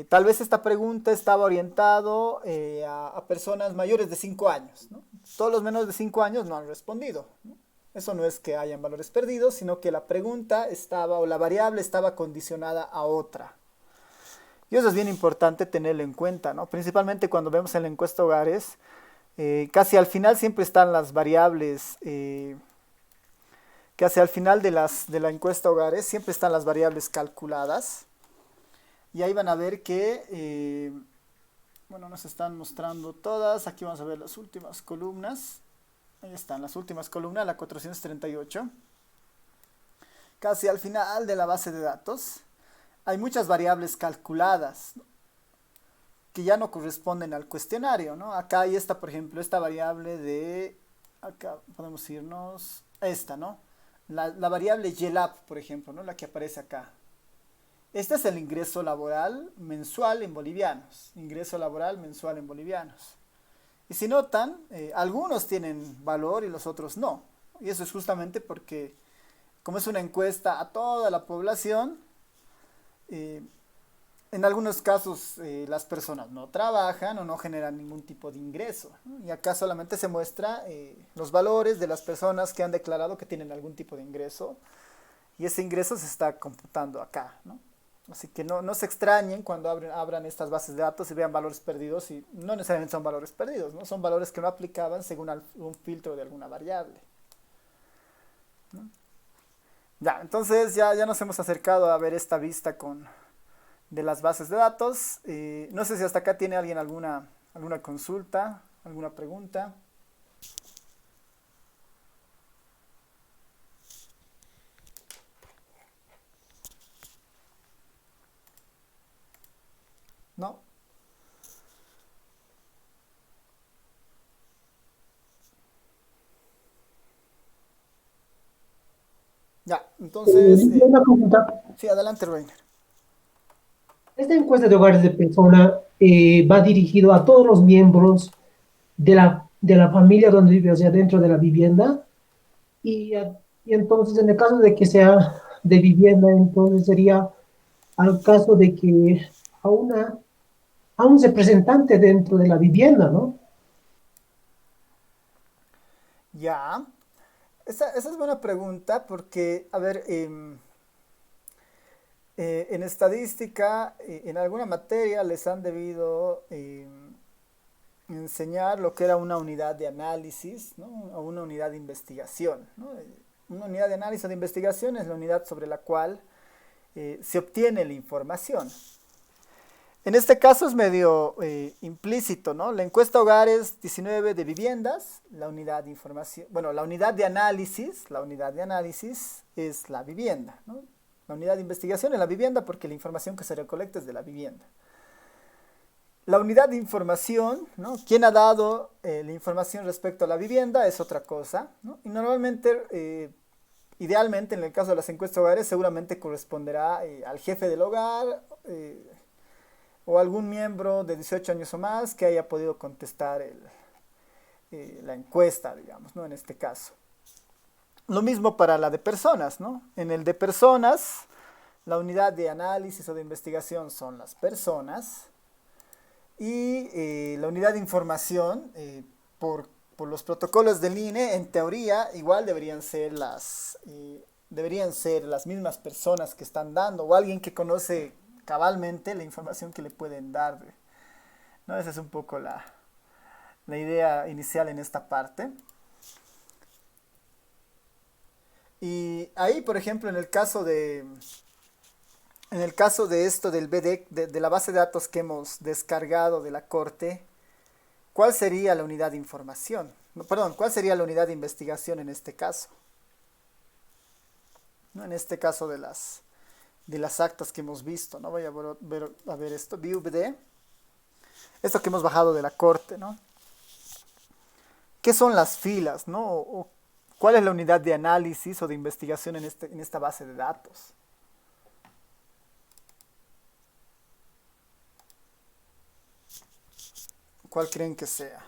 tal vez esta pregunta estaba orientado a personas mayores de 5 años, ¿no? Todos los menores de 5 años no han respondido, ¿no? Eso no es que hayan valores perdidos, sino que la pregunta estaba o la variable estaba condicionada a otra. Y eso es bien importante tenerlo en cuenta, ¿no? Principalmente cuando vemos en la encuesta hogares, casi al final siempre están las variables, casi al final de la encuesta hogares siempre están las variables calculadas. Y ahí van a ver que, bueno, nos están mostrando todas. Aquí vamos a ver las últimas columnas. Ahí están las últimas columnas, la 438. Casi al final de la base de datos hay muchas variables calculadas, ¿no? Que ya no corresponden al cuestionario, ¿no? Acá hay esta, por ejemplo, esta variable de, acá podemos irnos a esta, ¿no? La variable YELAP, por ejemplo, ¿no? La que aparece acá. Este es el ingreso laboral mensual en bolivianos. Ingreso laboral mensual en bolivianos. Y si notan, algunos tienen valor y los otros no. Y eso es justamente porque, como es una encuesta a toda la población, en algunos casos las personas no trabajan o no generan ningún tipo de ingreso, ¿no? Y acá solamente se muestra los valores de las personas que han declarado que tienen algún tipo de ingreso. Y ese ingreso se está computando acá, ¿no? Así que no se extrañen cuando abran estas bases de datos y vean valores perdidos, y no necesariamente son valores perdidos, ¿no? Son valores que no aplicaban según un filtro de alguna variable, ¿no? Ya, entonces ya nos hemos acercado a ver esta vista de las bases de datos. No sé si hasta acá tiene alguien alguna consulta, alguna pregunta. ¿No? Ya, entonces, Una pregunta. sí, adelante, Reiner. Esta encuesta de hogares de persona va dirigido a todos los miembros de la familia donde vive, o sea, dentro de la vivienda. Y entonces, en el caso de que sea de vivienda, entonces sería al caso de que a, una, a un representante dentro de la vivienda, ¿no? Ya, esa es buena pregunta porque, a ver, en estadística, en alguna materia les han debido enseñar lo que era una unidad de análisis, ¿no? O una unidad de investigación, ¿no? Una unidad de análisis o de investigación es la unidad sobre la cual se obtiene la información. En este caso es medio implícito, ¿no? La encuesta hogares 19 de viviendas, la unidad de información, bueno, la unidad de análisis es la vivienda, ¿no? La unidad de investigación es la vivienda porque la información que se recolecta es de la vivienda. La unidad de información, ¿no? ¿Quién ha dado la información respecto a la vivienda? Es otra cosa, ¿no? Y normalmente, idealmente, en el caso de las encuestas hogares, seguramente corresponderá al jefe del hogar, o algún miembro de 18 años o más que haya podido contestar la encuesta, digamos, ¿no? En este caso. Lo mismo para la de personas, ¿no? En el de personas, la unidad de análisis o de investigación son las personas, y la unidad de información, por los protocolos del INE, en teoría, igual deberían ser las mismas personas que están dando, o alguien que conoce cabalmente la información que le pueden dar, ¿no? Esa es un poco la idea inicial en esta parte. Y ahí, por ejemplo, en el caso de esto del BDEC, de la base de datos que hemos descargado de la Corte, ¿cuál sería la unidad de información? No, perdón, ¿cuál sería la unidad de investigación en este caso? ¿No? En este caso de las actas que hemos visto, ¿no? Voy a ver esto, ViewD, esto que hemos bajado de la corte, ¿no? ¿Qué son las filas, ¿no? O ¿cuál es la unidad de análisis o de investigación en esta base de datos? ¿Cuál creen que sea?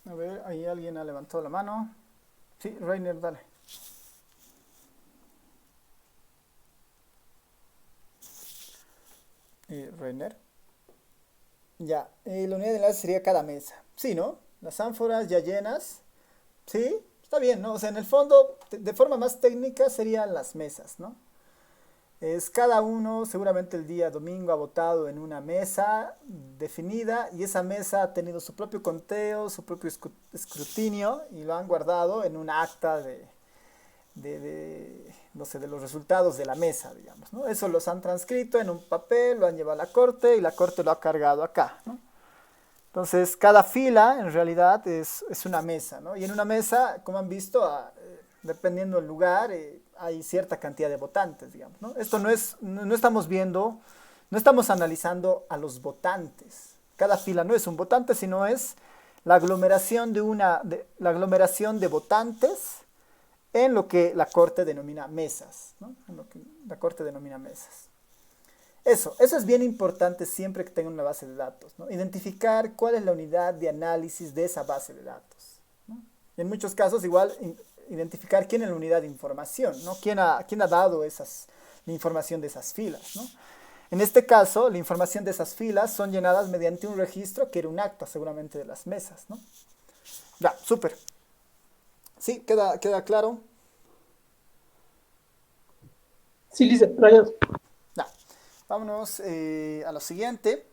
A ver, ahí alguien ha levantado la mano. Sí, Reiner, dale. Reiner. Ya, la unidad de enlace sería cada mesa. Sí, ¿no? Las ánforas ya llenas. Sí, está bien, ¿no? O sea, en el fondo, de forma más técnica, serían las mesas, ¿no? Es cada uno, seguramente el día domingo ha votado en una mesa definida y esa mesa ha tenido su propio conteo, su propio escrutinio y lo han guardado en un acta no sé, de los resultados de la mesa, digamos, ¿no? Eso los han transcrito en un papel, lo han llevado a la corte y la corte lo ha cargado acá, ¿no? Entonces, cada fila en realidad es una mesa, ¿no? Y en una mesa, como han visto, dependiendo del lugar, hay cierta cantidad de votantes, digamos, ¿no? Esto no estamos viendo, no estamos analizando a los votantes. Cada fila no es un votante, sino es la aglomeración la aglomeración de votantes en lo que la corte denomina mesas, ¿no? En lo que la corte denomina mesas. Eso es bien importante siempre que tenga una base de datos, ¿no? Identificar cuál es la unidad de análisis de esa base de datos, ¿no? Y en muchos casos igual identificar quién es la unidad de información, ¿no? ¿Quién ha dado la información de esas filas, ¿no? En este caso, la información de esas filas son llenadas mediante un registro que era un acta seguramente de las mesas, ¿no? Ya, súper. ¿Sí? ¿Queda claro? Sí, listo, Ryan. Ya. Vámonos a lo siguiente,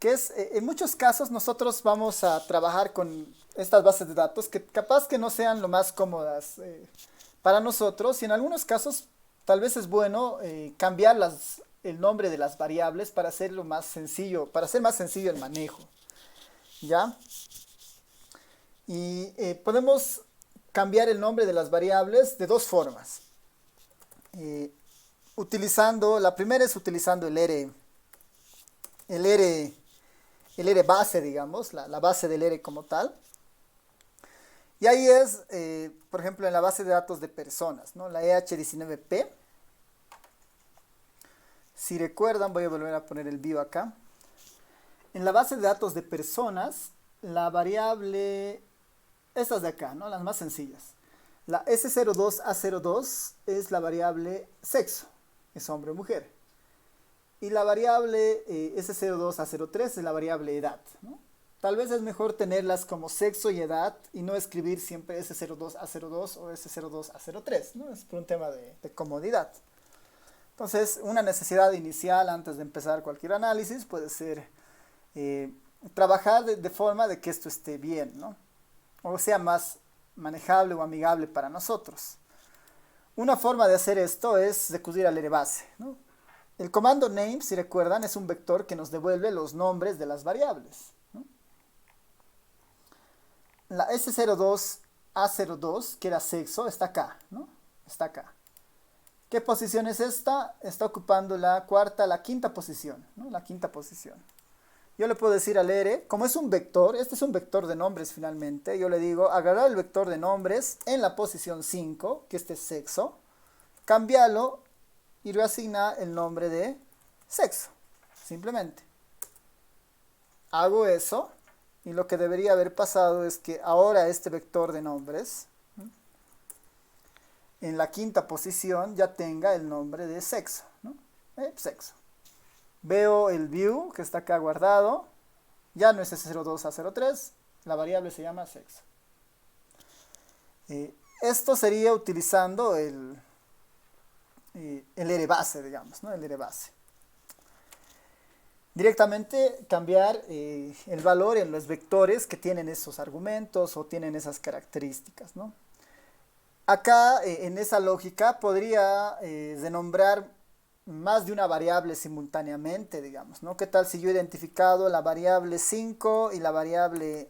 que es, en muchos casos nosotros vamos a trabajar con estas bases de datos que capaz que no sean lo más cómodas para nosotros y en algunos casos tal vez es bueno cambiar el nombre de las variables para hacerlo más sencillo, para hacer más sencillo el manejo, ¿ya? Y podemos cambiar el nombre de las variables de dos formas. Eh, la primera es utilizando el R, el R base, digamos, la base del R como tal. Y ahí es, por ejemplo, en la base de datos de personas, ¿no? La EH19P. Si recuerdan, voy a volver a poner el view acá. En la base de datos de personas, la variable, estas de acá, ¿no? Las más sencillas. La S02A02 es la variable sexo, es hombre o mujer. Y la variable S02A03 es la variable edad, ¿no? Tal vez es mejor tenerlas como sexo y edad y no escribir siempre S02A02 o S02A03, ¿no? Es por un tema de comodidad. Entonces, una necesidad inicial antes de empezar cualquier análisis puede ser trabajar de forma de que esto esté bien, ¿no? O sea más manejable o amigable para nosotros. Una forma de hacer esto es recurrir al base, ¿no? El comando name, si recuerdan, es un vector que nos devuelve los nombres de las variables, ¿no? La S02A02, que era sexo, está acá, ¿no? Está acá. ¿Qué posición es esta? Está ocupando la quinta posición, ¿no? La quinta posición. Yo le puedo decir al R, como es un vector, este es un vector de nombres finalmente, yo le digo, agarrar el vector de nombres en la posición 5, que este es sexo, cambiarlo y reasignar el nombre de sexo, simplemente. Hago eso y lo que debería haber pasado es que ahora este vector de nombres, ¿no?, en la quinta posición ya tenga el nombre de sexo, ¿no? Sexo. Veo el view que está acá guardado, ya no es S02A03, la variable se llama sexo. Esto sería utilizando el ere base, digamos, ¿no? El ere base. Directamente cambiar el valor en los vectores que tienen esos argumentos o tienen esas características, ¿no? Acá, en esa lógica, podría renombrar más de una variable simultáneamente, digamos, ¿no? ¿Qué tal si yo he identificado la variable 5 y la variable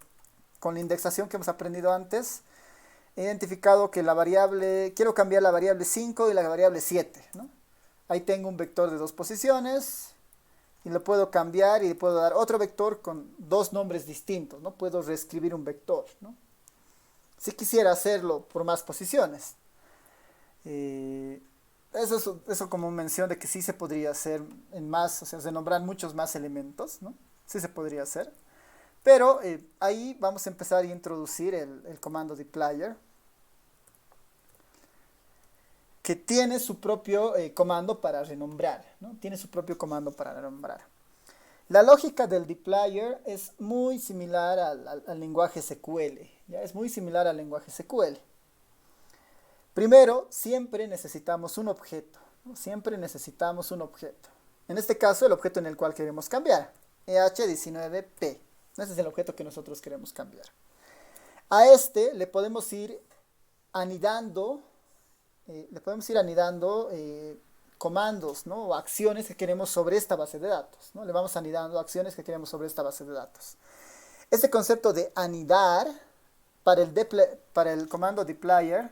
con la indexación que hemos aprendido antes? He identificado que la variable, quiero cambiar la variable 5 y la variable 7, ¿no? Ahí tengo un vector de dos posiciones y lo puedo cambiar y le puedo dar otro vector con dos nombres distintos, ¿no? Puedo reescribir un vector, ¿no? Si quisiera hacerlo por más posiciones. Eso como mención de que sí se podría hacer en más, o sea, de nombrar muchos más elementos, ¿no? Sí se podría hacer. Pero ahí vamos a empezar a introducir el comando dplyr, que tiene su propio comando para renombrar, ¿no? Tiene su propio comando para renombrar. La lógica del dplyr es muy similar al lenguaje SQL, ¿ya? Es muy similar al lenguaje SQL. Primero, siempre necesitamos un objeto, ¿no? Siempre necesitamos un objeto. En este caso, el objeto en el cual queremos cambiar, EH19P. Ese es el objeto que nosotros queremos cambiar. A este le podemos ir anidando, comandos, ¿no? O acciones que queremos sobre esta base de datos, ¿no? Le vamos anidando acciones que queremos sobre esta base de datos. Este concepto de anidar para el comando dplyr,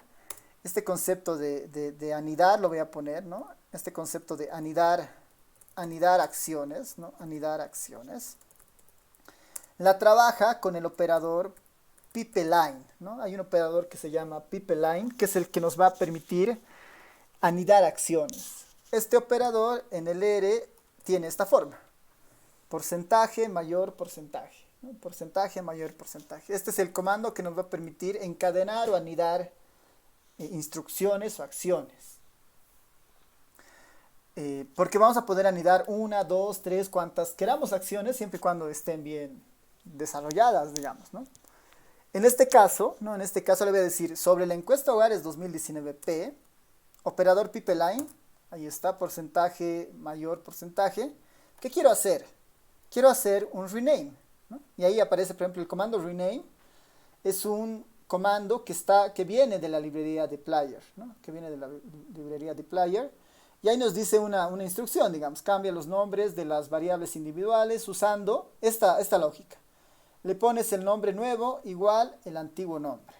este concepto de anidar lo voy a poner, ¿no? Este concepto de anidar acciones, ¿no? Anidar acciones. La trabaja con el operador pipeline, ¿no? Hay un operador que se llama pipeline, que es el que nos va a permitir anidar acciones. Este operador en el ere tiene esta forma: porcentaje mayor porcentaje, ¿no? Porcentaje mayor porcentaje. Este es el comando que nos va a permitir encadenar o anidar instrucciones o acciones. Porque vamos a poder anidar una, dos, tres, cuantas queramos acciones, siempre y cuando estén bien desarrolladas, digamos, ¿no? En este caso, ¿no? En este caso le voy a decir sobre la encuesta hogares 2019P, operador pipeline, ahí está, porcentaje mayor porcentaje. ¿Qué quiero hacer? Quiero hacer un rename, ¿no? Y ahí aparece, por ejemplo, el comando rename. Es un comando que viene de la librería dplyr, ¿no? Que viene de la librería dplyr. Y ahí nos dice una instrucción, digamos, cambia los nombres de las variables individuales usando esta lógica. Le pones el nombre nuevo igual el antiguo nombre.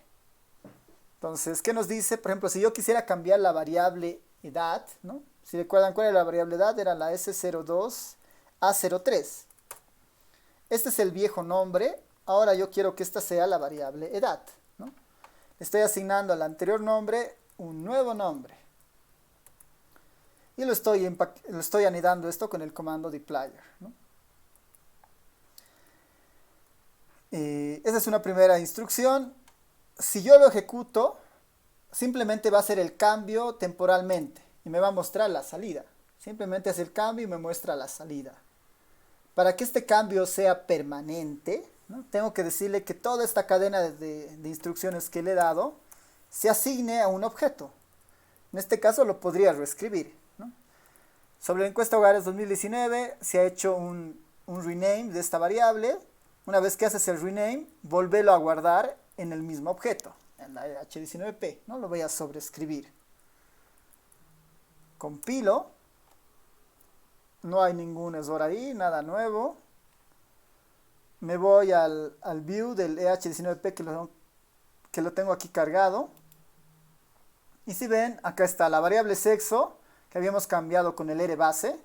Entonces, ¿qué nos dice? Por ejemplo, si yo quisiera cambiar la variable edad, ¿no? Si recuerdan cuál era la variable edad, era la S02A03. Este es el viejo nombre. Ahora yo quiero que esta sea la variable edad, ¿no? Le estoy asignando al anterior nombre un nuevo nombre. Y lo estoy anidando esto con el comando dplyr, ¿no? Esa es una primera instrucción. Si yo lo ejecuto, simplemente va a hacer el cambio temporalmente y me va a mostrar la salida. Simplemente hace el cambio y me muestra la salida. Para que este cambio sea permanente, ¿no? Tengo que decirle que toda esta cadena de instrucciones que le he dado se asigne a un objeto. En este caso lo podría reescribir, ¿no? Sobre la encuesta hogares 2019 se ha hecho un rename de esta variable. Una vez que haces el rename, volvelo a guardar en el mismo objeto, en la H19P, ¿no? Lo voy a sobreescribir. Compilo. No hay ningún error ahí, nada nuevo. Me voy al view del EH19P que lo tengo aquí cargado. Y si ven, acá está la variable sexo que habíamos cambiado con el ere base.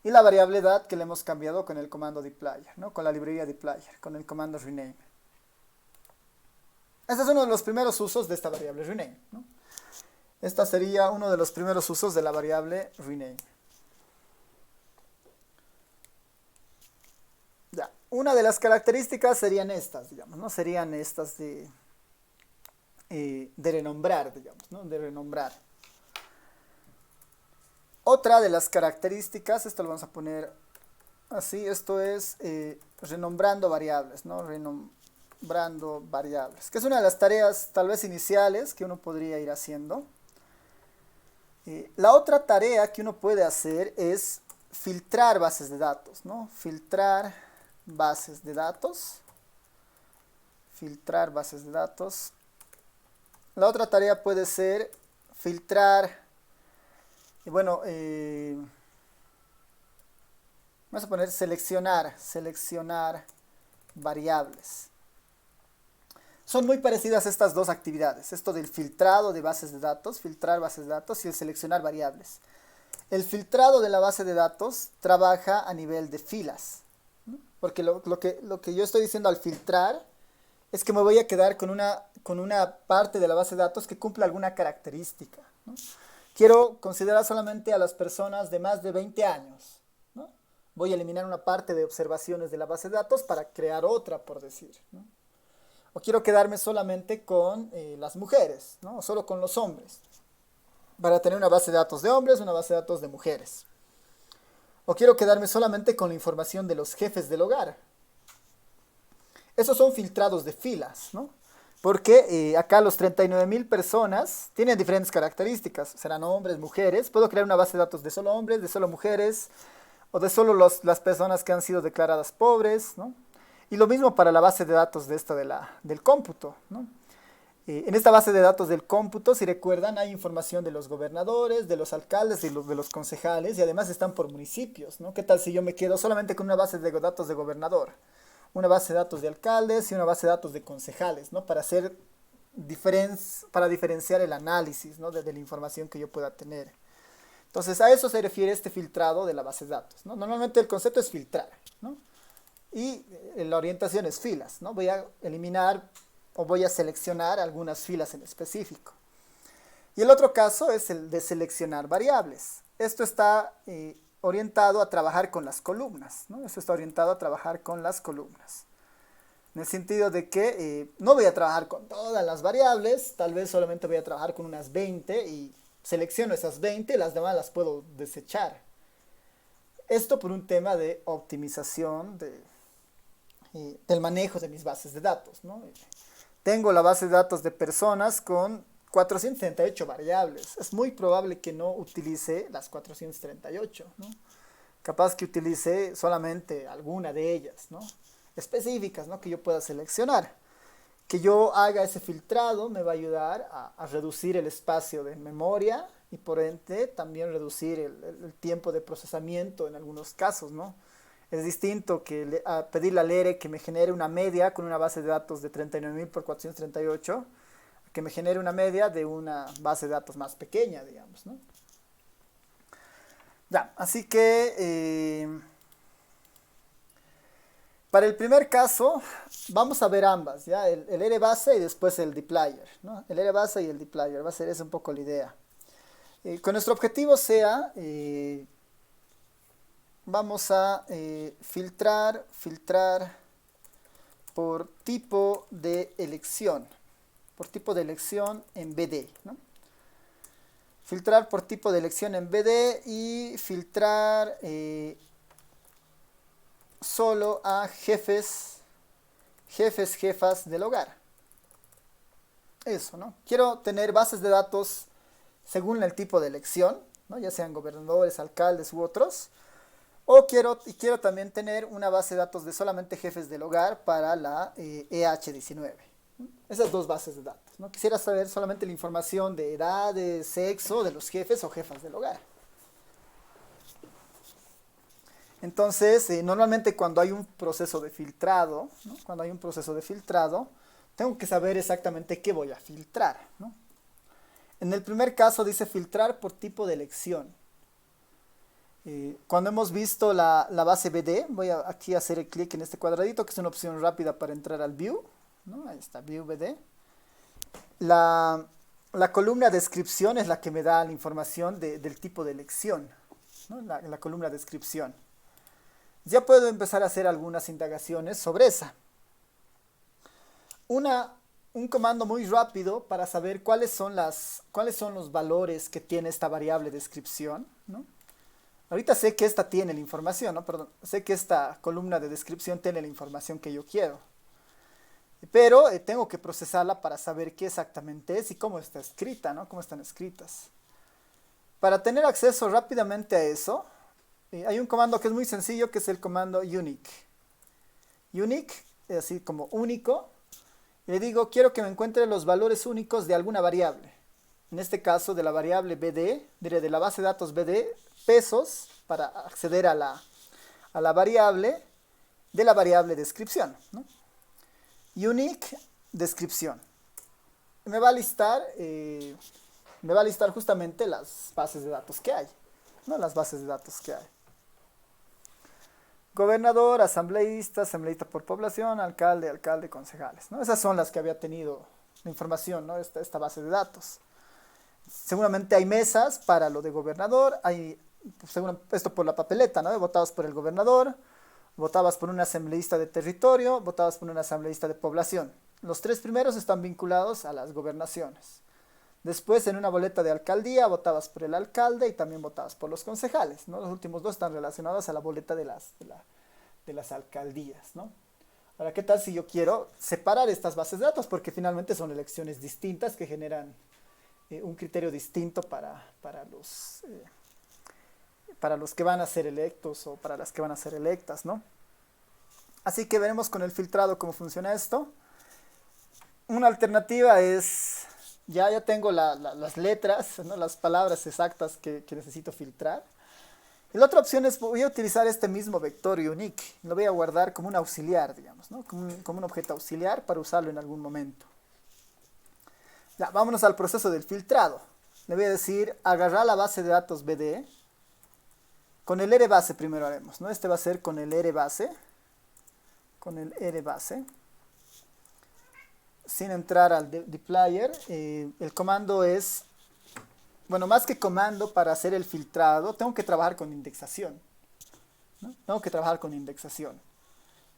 Y la variable edad que le hemos cambiado con el comando dplyr, ¿no? Con la librería dplyr, con el comando rename. Este es uno de los primeros usos de esta variable rename, ¿no? Esta sería uno de los primeros usos de la variable rename. Ya, una de las características serían estas, digamos, ¿no? Serían estas de renombrar, digamos, ¿no? De renombrar. Otra de las características, esto lo vamos a poner así, esto es renombrando variables, ¿no? Renombrando variables, que es una de las tareas tal vez iniciales que uno podría ir haciendo. La otra tarea que uno puede hacer es filtrar bases de datos, ¿no? Filtrar bases de datos. Filtrar bases de datos. La otra tarea puede ser filtrar, y bueno, vamos a poner seleccionar variables. Son muy parecidas estas dos actividades, esto del filtrado de bases de datos, filtrar bases de datos y el seleccionar variables. El filtrado de la base de datos trabaja a nivel de filas, ¿no? Porque lo que yo estoy diciendo al filtrar es que me voy a quedar con una parte de la base de datos que cumpla alguna característica, ¿no? Quiero considerar solamente a las personas de más de 20 años, ¿no? Voy a eliminar una parte de observaciones de la base de datos para crear otra, por decir, ¿no? O quiero quedarme solamente con las mujeres, ¿no? O solo con los hombres, para tener una base de datos de hombres, una base de datos de mujeres. O quiero quedarme solamente con la información de los jefes del hogar. Esos son filtrados de filas, ¿no? Porque acá los 39.000 personas tienen diferentes características. Serán hombres, mujeres. Puedo crear una base de datos de solo hombres, de solo mujeres, o de solo las personas que han sido declaradas pobres, ¿no? Y lo mismo para la base de datos de esta del cómputo, ¿no? En esta base de datos del cómputo, si recuerdan, hay información de los gobernadores, de los alcaldes y de los concejales, y además están por municipios, ¿no? ¿Qué tal si yo me quedo solamente con una base de datos de gobernador, una base de datos de alcaldes y una base de datos de concejales, ¿no? Para para diferenciar el análisis, ¿no? de la información que yo pueda tener. Entonces, a eso se refiere este filtrado de la base de datos, ¿no? Normalmente el concepto es filtrar, ¿no? Y la orientación es filas, ¿no? Voy a eliminar o voy a seleccionar algunas filas en específico. Y el otro caso es el de seleccionar variables. Esto está orientado a trabajar con las columnas, ¿no? Esto está orientado a trabajar con las columnas. En el sentido de que no voy a trabajar con todas las variables, tal vez solamente voy a trabajar con unas 20 y selecciono esas 20 y las demás las puedo desechar. Esto por un tema de optimización del manejo de mis bases de datos, ¿no? Tengo la base de datos de personas con 438 variables. Es muy probable que no utilice las 438, ¿no? Capaz que utilice solamente alguna de ellas, ¿no? Específicas, ¿no? Que yo pueda seleccionar. Que yo haga ese filtrado me va a ayudar a reducir el espacio de memoria y por ende también reducir el tiempo de procesamiento en algunos casos, ¿no? Es distinto que pedirle al ERE que me genere una media con una base de datos de 39.000 por 438, que me genere una media de una base de datos más pequeña, digamos, ¿no? Ya, así que para el primer caso vamos a ver ambas, ¿ya? El ERE base y después el dplyr, ¿no? El ERE base y el dplyr, va a ser esa un poco la idea. Con nuestro objetivo sea... vamos a filtrar por tipo de elección en BD, ¿no? Filtrar por tipo de elección en BD y filtrar solo a jefas del hogar. Eso, ¿no? Quiero tener bases de datos según el tipo de elección, ¿no? Ya sean gobernadores, alcaldes u otros. O quiero también tener una base de datos de solamente jefes del hogar para la EH19. Esas dos bases de datos, ¿no? Quisiera saber solamente la información de edad, de sexo de los jefes o jefas del hogar. Entonces, normalmente cuando hay un proceso de filtrado, ¿no? Cuando hay un proceso de filtrado, tengo que saber exactamente qué voy a filtrar, ¿no? En el primer caso dice filtrar por tipo de elección. Cuando hemos visto la base BD, voy a aquí hacer el clic en este cuadradito, que es una opción rápida para entrar al View, ¿no? Ahí está, View BD. La columna descripción es la que me da la información del tipo de elección, ¿no? La columna descripción. Ya puedo empezar a hacer algunas indagaciones sobre esa. Un comando muy rápido para saber cuáles son los valores que tiene esta variable descripción, ¿no? Ahorita sé que esta tiene la información, ¿no? Perdón, sé que esta columna de descripción tiene la información que yo quiero. Pero tengo que procesarla para saber qué exactamente es y cómo está escrita, ¿no? Cómo están escritas. Para tener acceso rápidamente a eso, hay un comando que es muy sencillo, que es el comando unique. Unique, así como único. Y le digo, quiero que me encuentre los valores únicos de alguna variable. En este caso, de la variable BD, diré de la base de datos BD, pesos, para acceder a la variable, de la variable descripción, ¿no? Unique descripción. Me va a listar justamente las bases de datos que hay, ¿no? Las bases de datos que hay. Gobernador, asambleísta, asambleísta por población, alcalde, alcalde, concejales, ¿no? Esas son las que había tenido la información, ¿no? Esta base de datos. Seguramente hay mesas para lo de gobernador, hay, esto por la papeleta, ¿no? Votabas por el gobernador, votabas por un asambleísta de territorio, votabas por un asambleísta de población. Los tres primeros están vinculados a las gobernaciones. Después, en una boleta de alcaldía, votabas por el alcalde y también votabas por los concejales, ¿no? Los últimos dos están relacionados a la boleta de las alcaldías, ¿no? Ahora, ¿qué tal si yo quiero separar estas bases de datos? Porque finalmente son elecciones distintas que generan un criterio distinto para los que van a ser electos o para las que van a ser electas, ¿no? Así que veremos con el filtrado cómo funciona esto. Una alternativa es, ya tengo las letras, ¿no? Las palabras exactas que necesito filtrar. Y la otra opción es, voy a utilizar este mismo vector unique, lo voy a guardar como un auxiliar, digamos, ¿no? Como un objeto auxiliar para usarlo en algún momento. Ya, vámonos al proceso del filtrado. Le voy a decir, agarrar la base de datos BD. Con el rbase primero haremos, ¿no? Este va a ser con el rbase. Con el rbase. Sin entrar al dplyr. El comando es, bueno, más que comando para hacer el filtrado, tengo que trabajar con indexación, ¿no? Tengo que trabajar con indexación.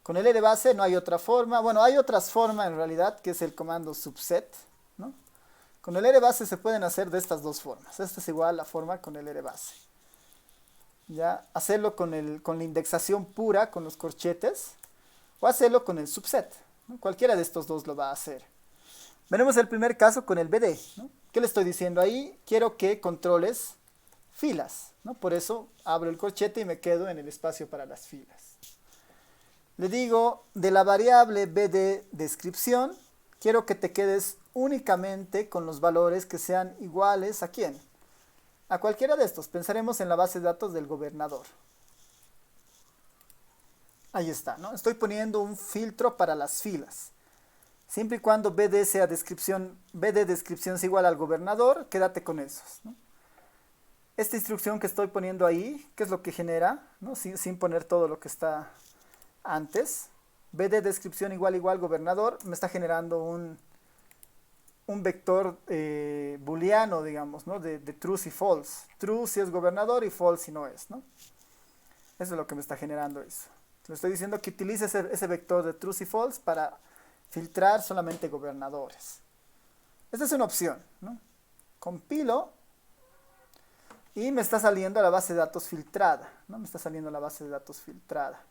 Con el rbase no hay otra forma. Bueno, hay otras formas en realidad, que es el comando subset, ¿no? Con el rbase se pueden hacer de estas dos formas. Esta es igual la forma con el rbase. Ya, hacerlo con la indexación pura, con los corchetes, o hacerlo con el subset, ¿no? Cualquiera de estos dos lo va a hacer. Veremos el primer caso con el BD, ¿no? ¿Qué le estoy diciendo ahí? Quiero que controles filas, ¿no? Por eso abro el corchete y me quedo en el espacio para las filas. Le digo, de la variable BD descripción, quiero que te quedes únicamente con los valores que sean iguales ¿a quién? A cualquiera de estos. Pensaremos en la base de datos del gobernador. Ahí está, ¿no? Estoy poniendo un filtro para las filas. Siempre y cuando BD descripción es igual al gobernador, quédate con esos, ¿no? Esta instrucción que estoy poniendo ahí, ¿qué es lo que genera? ¿No? Sin poner todo lo que está antes. BD descripción igual gobernador, me está generando un vector booleano, digamos, ¿no? De true y false. True si es gobernador y false si no es, ¿no? Eso es lo que me está generando eso. Le estoy diciendo que utilice ese vector de true y false para filtrar solamente gobernadores. Esta es una opción, ¿no? Compilo y me está saliendo la base de datos filtrada, ¿no? Me está saliendo la base de datos filtrada.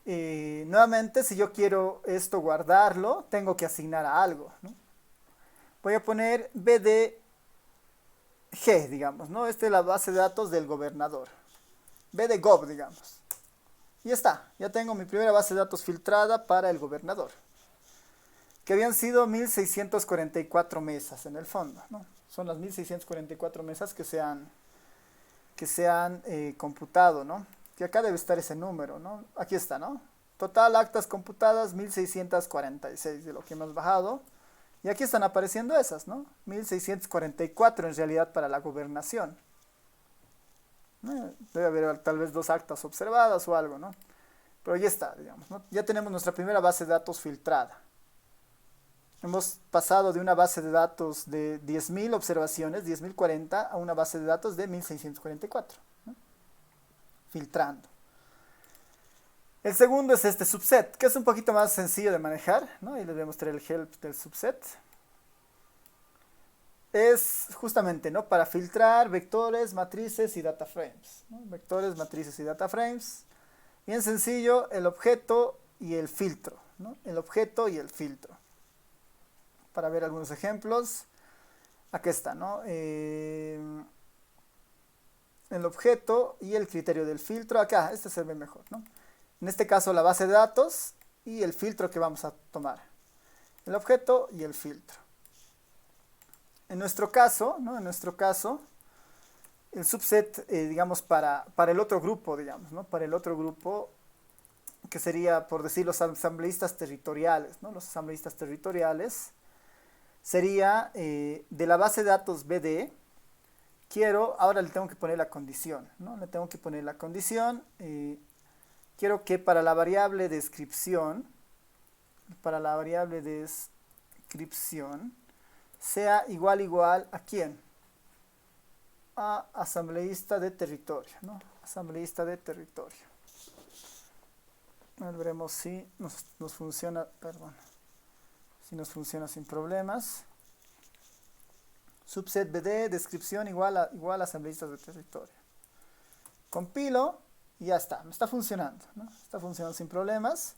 Nuevamente, si yo quiero esto guardarlo, tengo que asignar a algo, ¿no? Voy a poner BDG, digamos, ¿no? Esta es la base de datos del gobernador. BDGov, digamos. Y ya está, ya tengo mi primera base de datos filtrada para el gobernador. Que habían sido 1644 mesas en el fondo, ¿no? Son las 1644 mesas que se han computado, ¿no? Que acá debe estar ese número, ¿no? Aquí está, ¿no? Total actas computadas 1646 de lo que hemos bajado. Y aquí están apareciendo esas, ¿no? 1644 en realidad para la gobernación. Debe haber tal vez 2 actas observadas o algo, ¿no? Pero ya está, digamos, ¿no? Ya tenemos nuestra primera base de datos filtrada. Hemos pasado de una base de datos de 10.000 observaciones, 10.040, a una base de datos de 1644, ¿no? Filtrando. El segundo es este subset, que es un poquito más sencillo de manejar, ¿no? Y les voy a mostrar el help del subset. Es justamente, ¿no? Para filtrar vectores, matrices y data frames, ¿no? Vectores, matrices y data frames. Bien sencillo, el objeto y el filtro, ¿no? El objeto y el filtro. Para ver algunos ejemplos. Aquí está, ¿no? El objeto y el criterio del filtro. Acá, este se ve mejor, ¿no? En este caso la base de datos y el filtro que vamos a tomar. El objeto y el filtro. En nuestro caso, ¿no? En nuestro caso, el subset, digamos, para el otro grupo, digamos, ¿no? Para el otro grupo, que sería, por decir, los asambleístas territoriales, ¿no? Los asambleístas territoriales, sería de la base de datos BD, ahora le tengo que poner la condición, ¿no? Le tengo que poner la condición, quiero que para la variable descripción, sea igual ¿a quién? A asambleísta de territorio, ¿no? Asambleísta de territorio. A ver, veremos si nos funciona, perdón, si nos funciona sin problemas. Subset BD, descripción igual a asambleístas de territorio. Compilo y ya está, me está funcionando, ¿no? Está funcionando sin problemas.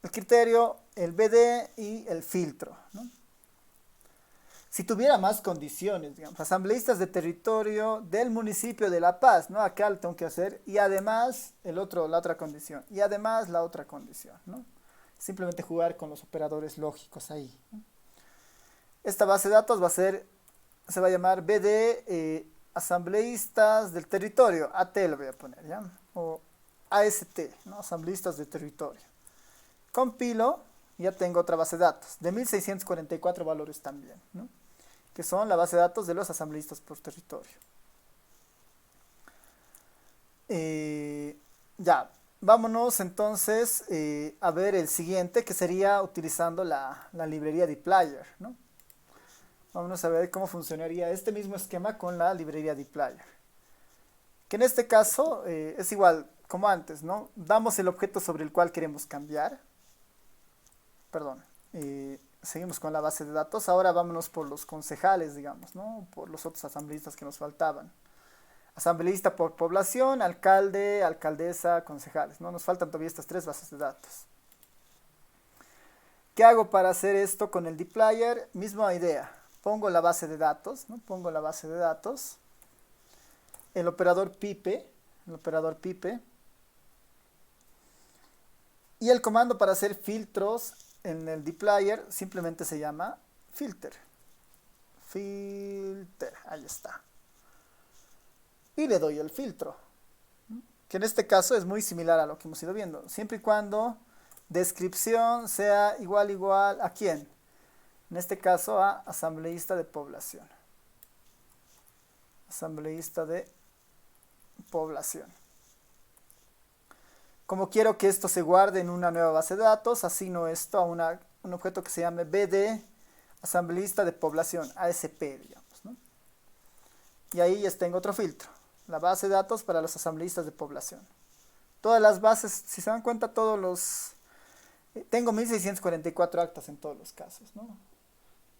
El criterio, el BD y el filtro, ¿no? Si tuviera más condiciones, digamos, asambleístas de territorio del municipio de La Paz, ¿no? Acá lo tengo que hacer, y además la otra condición, y además la otra condición, ¿no? Simplemente jugar con los operadores lógicos ahí, ¿no? Esta base de datos se va a llamar BD asambleístas del territorio, AT lo voy a poner, ¿ya? O AST, ¿no? Asambleístas de territorio. Compilo, ya tengo otra base de datos, de 1644 valores también, ¿no? Que son la base de datos de los asambleístas por territorio. Ya, vámonos entonces a ver el siguiente, que sería utilizando la librería dplyr, ¿no? Vámonos a ver cómo funcionaría este mismo esquema con la librería dplyr. Que en este caso es igual como antes, ¿no? Damos el objeto sobre el cual queremos cambiar. Perdón. Seguimos con la base de datos. Ahora vámonos por los concejales, digamos, ¿no? Por los otros asambleístas que nos faltaban. Asambleísta por población, alcalde, alcaldesa, concejales, ¿no? Nos faltan todavía estas tres bases de datos. ¿Qué hago para hacer esto con el dplyr? Misma idea. Pongo la base de datos, ¿no? Pongo la base de datos. El operador pipe. Y el comando para hacer filtros en el dplyr simplemente se llama filter. Ahí está. Y le doy el filtro, que en este caso es muy similar a lo que hemos ido viendo, siempre y cuando descripción sea igual ¿a quién? En este caso a asambleísta de población. Asambleísta de población. Como quiero que esto se guarde en una nueva base de datos, asigno esto a un objeto que se llame BD asambleísta de población, ASP, digamos, ¿no? Y ahí ya tengo otro filtro, la base de datos para los asambleístas de población. Todas las bases, si se dan cuenta, tengo 1644 actas en todos los casos, ¿no?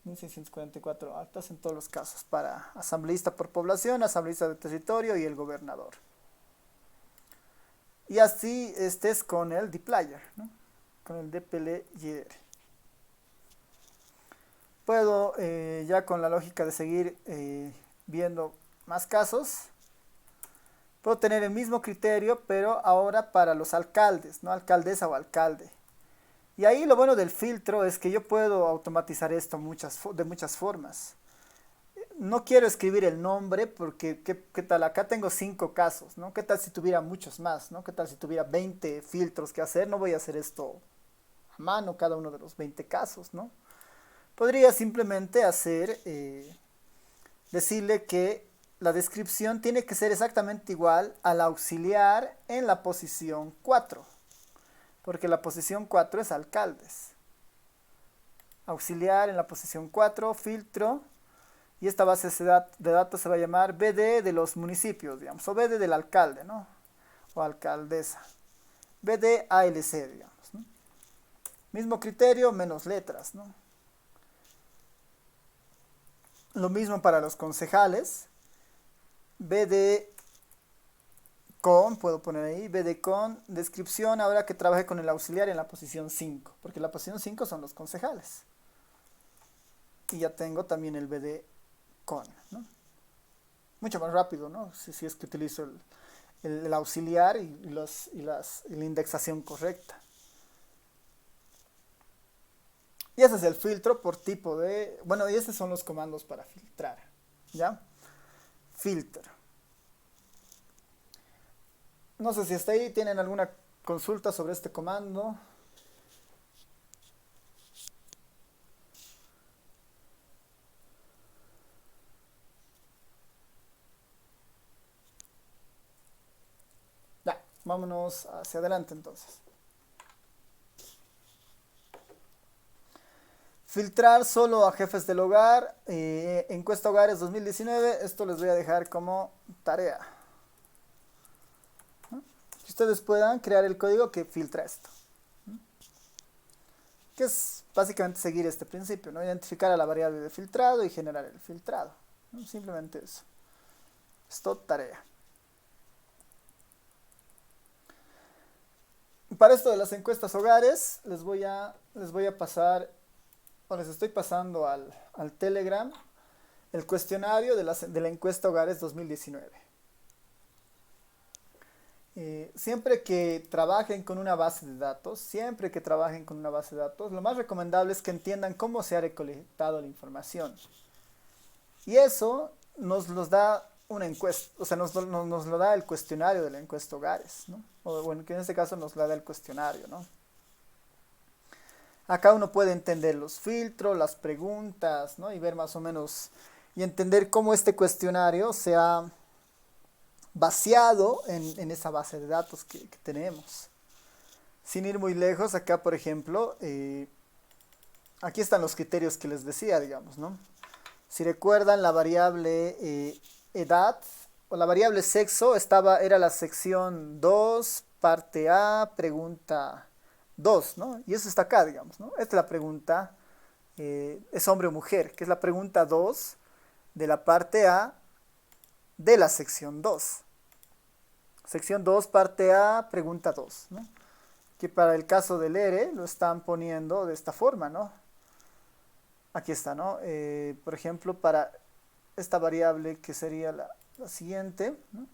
1644 actas en todos los casos para asambleísta por población, asambleísta de territorio y el gobernador. Y así es con el dplyr, ¿no? Con el dplyr. Puedo ya con la lógica de seguir viendo más casos. Puedo tener el mismo criterio, pero ahora para los alcaldes, ¿no? Alcaldesa o alcalde. Y ahí lo bueno del filtro es que yo puedo automatizar esto de muchas formas. No quiero escribir el nombre porque, ¿qué tal? Acá tengo 5 casos, ¿no? ¿Qué tal si tuviera muchos más, ¿no? ¿Qué tal si tuviera 20 filtros que hacer? No voy a hacer esto a mano, cada uno de los 20 casos, ¿no? Podría simplemente decirle que la descripción tiene que ser exactamente igual al auxiliar en la posición 4. Porque la posición 4 es alcaldes. Auxiliar en la posición 4, filtro. Y esta base de datos se va a llamar BD de los municipios, digamos. O BD del alcalde, ¿no? O alcaldesa. BD ALC, digamos, ¿no? Mismo criterio, menos letras, ¿no? Lo mismo para los concejales. BD con, puedo poner ahí, BD con, descripción, ahora que trabaje con el auxiliar en la posición 5, porque la posición 5 son los concejales. y ya tengo también el BD con, ¿no? Mucho más rápido, ¿no? Si es que utilizo el auxiliar y la indexación correcta. Y ese es el filtro por tipo de... Bueno, y estos son los comandos para filtrar, ¿ya? Filter. No sé si hasta ahí tienen alguna consulta sobre este comando. Ya, vámonos hacia adelante entonces. Filtrar solo a jefes del hogar, encuesta hogares 2019, esto les voy a dejar como tarea. ¿No? Que ustedes puedan crear el código que filtra esto. ¿No? Que es básicamente seguir este principio, ¿no? Identificar a la variable de filtrado y generar el filtrado. ¿No? Simplemente eso. Esto tarea. Para esto de las encuestas hogares, les voy a pasar, o les estoy pasando al Telegram, el cuestionario de la encuesta hogares 2019. Siempre que trabajen con una base de datos, lo más recomendable es que entiendan cómo se ha recolectado la información. Y eso nos los da una encuesta, o sea, nos lo da el cuestionario de la encuesta hogares, ¿no? O bueno, que en este caso nos lo da el cuestionario, ¿no? Acá uno puede entender los filtros, las preguntas, ¿no? Y ver más o menos, y entender cómo este cuestionario se ha vaciado en esa base de datos que tenemos. Sin ir muy lejos, acá por ejemplo, aquí están los criterios que les decía, digamos, ¿no? Si recuerdan la variable edad o la variable sexo era la sección 2, parte A, pregunta 2, ¿no? Y eso está acá, digamos, ¿no? Esta es la pregunta, es hombre o mujer, que es la pregunta 2 de la parte A de la sección 2. Sección 2, parte A, pregunta 2, ¿no? Que para el caso del ERE lo están poniendo de esta forma, ¿no? Aquí está, ¿no? Por ejemplo, para esta variable que sería la siguiente, ¿no?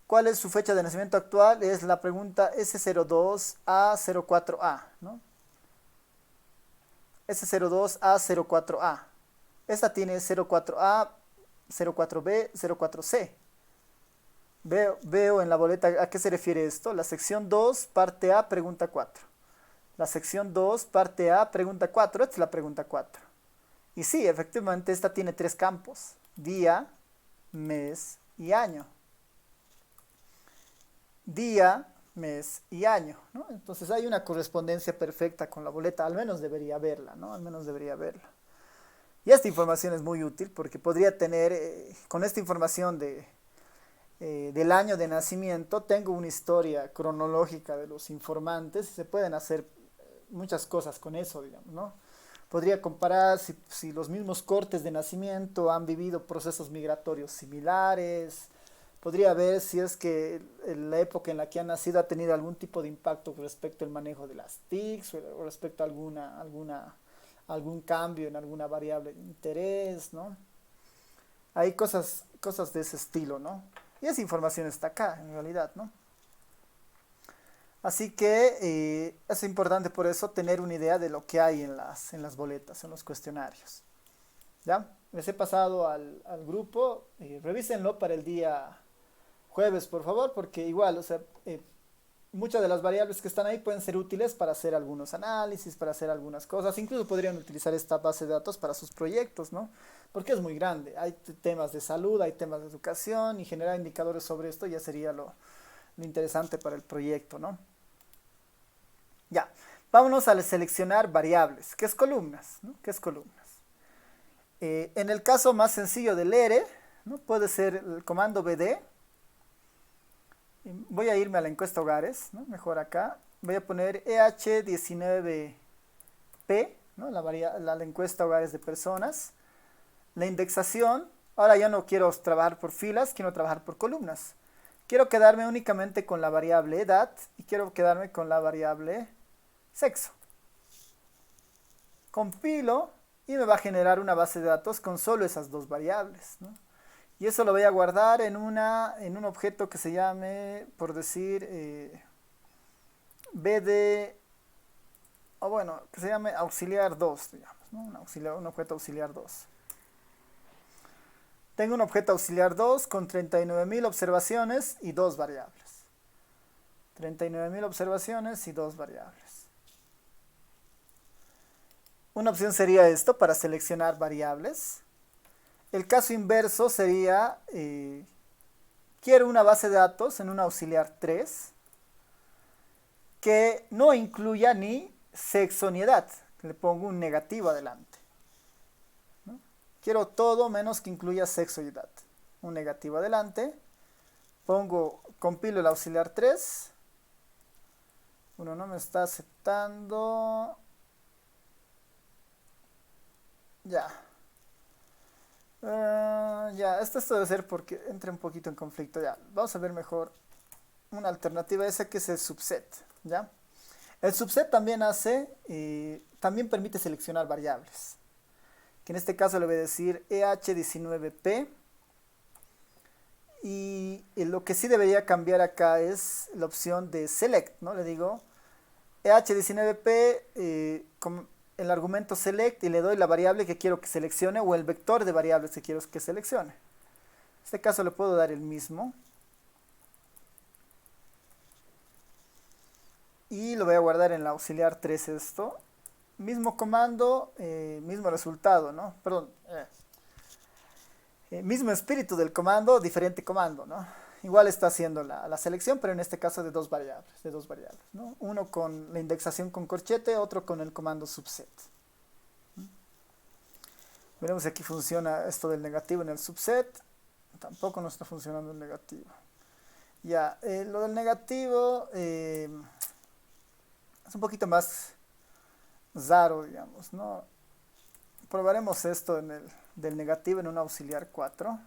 ¿Cuál es su fecha de nacimiento actual? Es la pregunta S02A04A, ¿no? S02A04A. Esta tiene 04A, 04B, 04C. Veo en la boleta a qué se refiere esto. La sección 2, parte A, pregunta 4. La sección 2, parte A, pregunta 4. Esta es la pregunta 4. Y sí, efectivamente, esta tiene 3 campos. Día, mes y año. Día, mes y año, ¿no? Entonces hay una correspondencia perfecta con la boleta. Al menos debería haberla, ¿no? Al menos debería haberla. Y esta información es muy útil porque podría tener, con esta información del año de nacimiento, tengo una historia cronológica de los informantes y se pueden hacer muchas cosas con eso, digamos, ¿no? Podría comparar si los mismos cortes de nacimiento han vivido procesos migratorios similares. Podría ver si es que en la época en la que han nacido ha tenido algún tipo de impacto respecto al manejo de las TICs o respecto a algún cambio en alguna variable de interés, ¿no? Hay cosas de ese estilo, ¿no? Y esa información está acá, en realidad, ¿no? Así que es importante por eso tener una idea de lo que hay en las boletas, en los cuestionarios. ¿Ya? Les he pasado al grupo, revísenlo para el día jueves, por favor, porque igual, o sea, muchas de las variables que están ahí pueden ser útiles para hacer algunos análisis, para hacer algunas cosas. Incluso podrían utilizar esta base de datos para sus proyectos, ¿no? Porque es muy grande. Hay temas de salud, hay temas de educación y generar indicadores sobre esto ya sería lo interesante para el proyecto, ¿no? Ya, vámonos a seleccionar variables, que es columnas, ¿no? ¿Qué es columnas? En el caso más sencillo del ERE, ¿no? Puede ser el comando BD. Voy a irme a la encuesta hogares, ¿no? Mejor acá. Voy a poner EH19P, ¿no? La encuesta hogares de personas. La indexación, ahora ya no quiero trabajar por filas, quiero trabajar por columnas. Quiero quedarme únicamente con la variable edad y quiero quedarme con la variable sexo. Compilo y me va a generar una base de datos con solo esas dos variables, ¿no? Y eso lo voy a guardar en un objeto que se llame, por decir, bd, o bueno, que se llame auxiliar 2, digamos, ¿no? Un objeto auxiliar 2. Tengo un objeto auxiliar 2 con 39.000 observaciones y dos variables. 39.000 observaciones y dos variables. Una opción sería esto para seleccionar variables. El caso inverso sería, quiero una base de datos en un auxiliar 3 que no incluya ni sexo ni edad. Le pongo un negativo adelante. ¿No? Quiero todo menos que incluya sexo y edad. Un negativo adelante. Compilo el auxiliar 3. Uno no me está aceptando. Ya. Ya, esto debe ser porque entra un poquito en conflicto. Ya, vamos a ver mejor una alternativa esa que es el subset. ¿Ya? El subset también también permite seleccionar variables. Que en este caso le voy a decir EH19P. Y lo que sí debería cambiar acá es la opción de select, ¿no? Le digo EH19P con el argumento select y le doy la variable que quiero que seleccione o el vector de variables que quiero que seleccione. En este caso le puedo dar el mismo. Y lo voy a guardar en la auxiliar 3 esto. Mismo comando, mismo resultado, ¿no? Perdón. Mismo espíritu del comando, diferente comando, ¿no? Igual está haciendo la selección, pero en este caso de dos variables, ¿no? Uno con la indexación con corchete, otro con el comando subset. Veremos si aquí funciona esto del negativo en el subset. Tampoco no está funcionando el negativo. Ya, lo del negativo es un poquito más raro, digamos, ¿no? Probaremos esto del negativo en un auxiliar 4.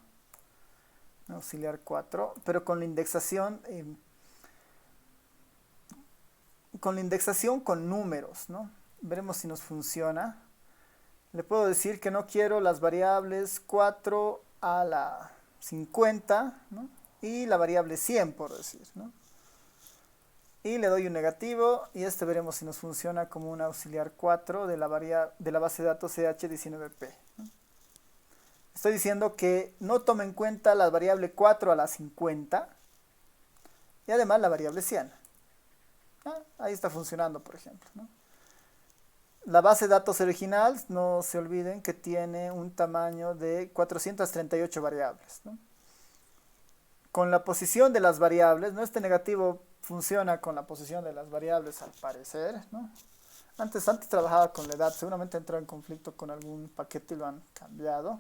Un auxiliar 4, pero con la indexación con números, ¿no? Veremos si nos funciona. Le puedo decir que no quiero las variables 4 a la 50, ¿no? Y la variable 100, por decir, ¿no? Y le doy un negativo y veremos si nos funciona como un auxiliar 4 de la base de datos EH19P, ¿no? Estoy diciendo que no tome en cuenta la variable 4 a la 50 y además la variable 100. Ahí está funcionando, por ejemplo, ¿no? La base de datos original, no se olviden que tiene un tamaño de 438 variables, ¿no? Con la posición de las variables, ¿no? Este negativo funciona con la posición de las variables al parecer, ¿no? Antes trabajaba con la edad, seguramente entró en conflicto con algún paquete y lo han cambiado.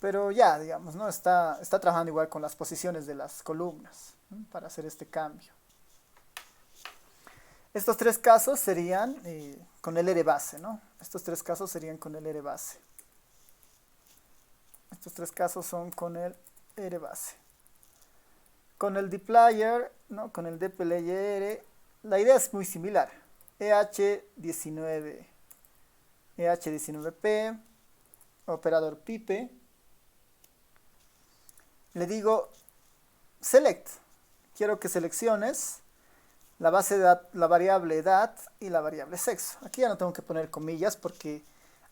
Pero ya, digamos, ¿no? Está trabajando igual con las posiciones de las columnas, ¿no? Para hacer este cambio. Estos tres casos serían con el R base, ¿no? Estos tres casos serían con el R base. Estos tres casos son con el R base. Con el dplyr, ¿no? Con el dplyr, la idea es muy similar. EH19P, operador pipe. Le digo select. Quiero que selecciones la variable edad y la variable sexo. Aquí ya no tengo que poner comillas porque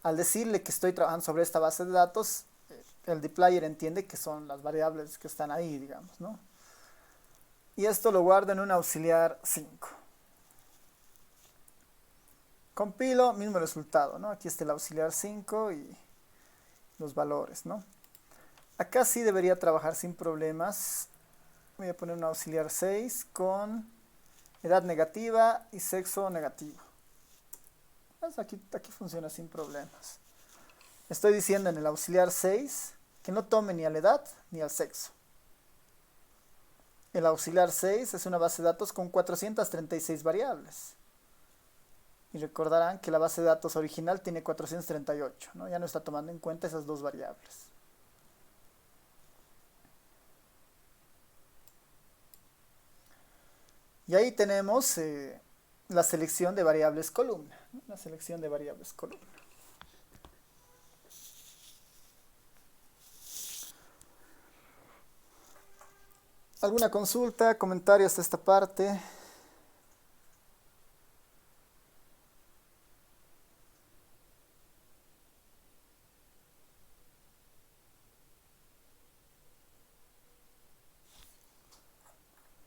al decirle que estoy trabajando sobre esta base de datos, el dplyr entiende que son las variables que están ahí, digamos, ¿no? Y esto lo guardo en un auxiliar 5. Compilo, mismo resultado, ¿no? Aquí está el auxiliar 5 y los valores, ¿no? Acá sí debería trabajar sin problemas. Voy a poner un auxiliar 6 con edad negativa y sexo negativo. Aquí funciona sin problemas. Estoy diciendo en el auxiliar 6 que no tome ni a la edad ni al sexo. El auxiliar 6 es una base de datos con 436 variables. Y recordarán que la base de datos original tiene 438, ¿no? Ya no está tomando en cuenta esas dos variables. Y ahí tenemos la selección de variables columna, ¿no? La selección de variables columna. ¿Alguna consulta, comentarios de esta parte?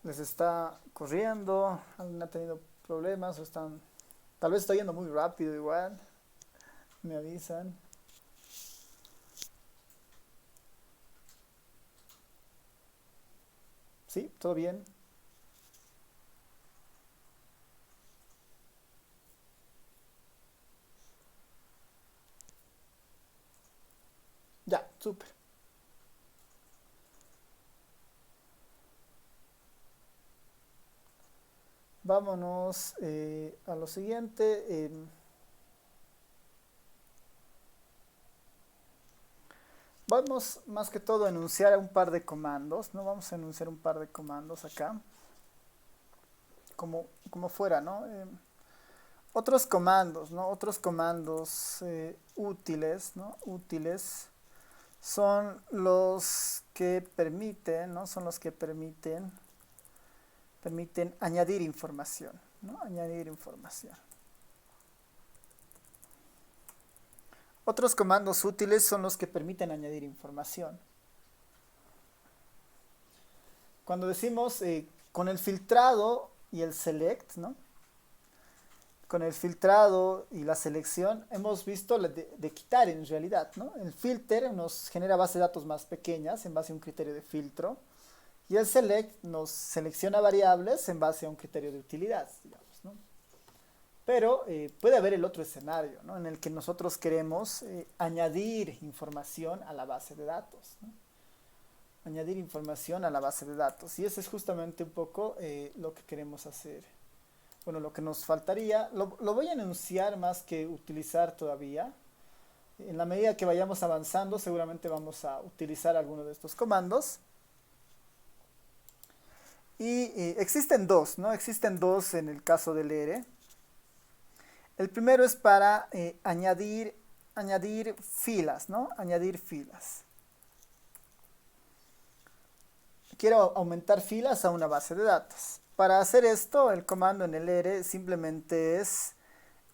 ¿Les está corriendo? ¿Alguien ha tenido problemas o están... Tal vez estoy yendo muy rápido igual. Me avisan. ¿Sí? ¿Todo bien? Ya, súper. Vámonos a lo siguiente. Vamos más que todo a enunciar un par de comandos, ¿no? Vamos a enunciar un par de comandos acá, como fuera, ¿no? Otros comandos, ¿no? Otros comandos útiles, ¿no? Útiles son los que permiten, ¿no? Son los que permiten añadir información, ¿no? Añadir información. Otros comandos útiles son los que permiten añadir información. Cuando decimos con el filtrado y el select, ¿no? Con el filtrado y la selección hemos visto de quitar en realidad, ¿no? El filter nos genera bases de datos más pequeñas en base a un criterio de filtro y el select nos selecciona variables en base a un criterio de utilidad, digamos, ¿no? Pero puede haber el otro escenario, ¿no? En el que nosotros queremos añadir información a la base de datos, ¿no? Añadir información a la base de datos. Y eso es justamente un poco lo que queremos hacer. Bueno, lo que nos faltaría, lo voy a enunciar más que utilizar todavía. En la medida que vayamos avanzando, seguramente vamos a utilizar alguno de estos comandos. Y existen dos, ¿no? Existen dos en el caso del ERE. El primero es para añadir filas, ¿no? Añadir filas. Quiero aumentar filas a una base de datos. Para hacer esto, el comando en el ERE simplemente es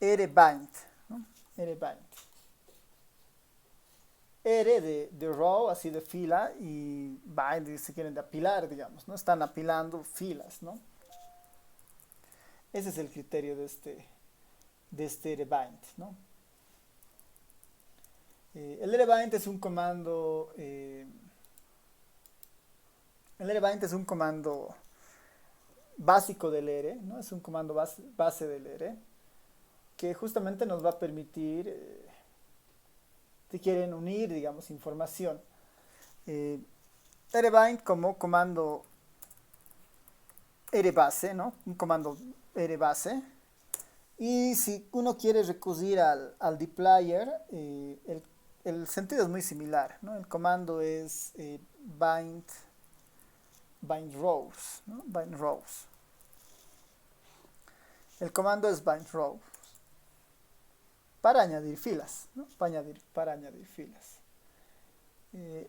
rbind, ¿no? Rbind. R de row, así de fila, y bind, si quieren, de apilar, digamos, ¿no? Están apilando filas, ¿no? Ese es el criterio de este rbind, ¿no? El rbind es un comando... el rbind es un comando básico del ERE, ¿no? Es un comando base del ERE que justamente nos va a permitir, si quieren unir, digamos, información. Rbind como comando rbase, ¿no? Un comando rbase. Y si uno quiere recurrir al dplyr, el sentido es muy similar, ¿no? El comando es bind rows, ¿no? Bind rows. El comando es bind rows para añadir filas, ¿no? Para añadir filas.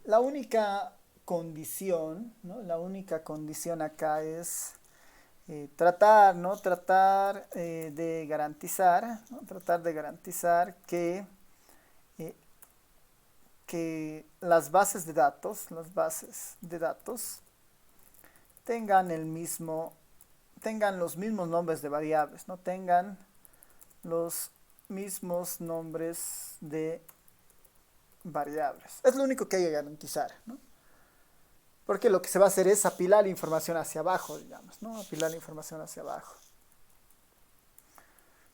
La única condición, ¿no? La única condición acá es tratar, ¿no? Tratar de garantizar, ¿no? Tratar de garantizar eh, que las bases de datos tengan tengan los mismos nombres de variables, no tengan los mismos nombres de variables. Es lo único que hay que garantizar, ¿no? Porque lo que se va a hacer es apilar la información hacia abajo, digamos, ¿no? Apilar la información hacia abajo.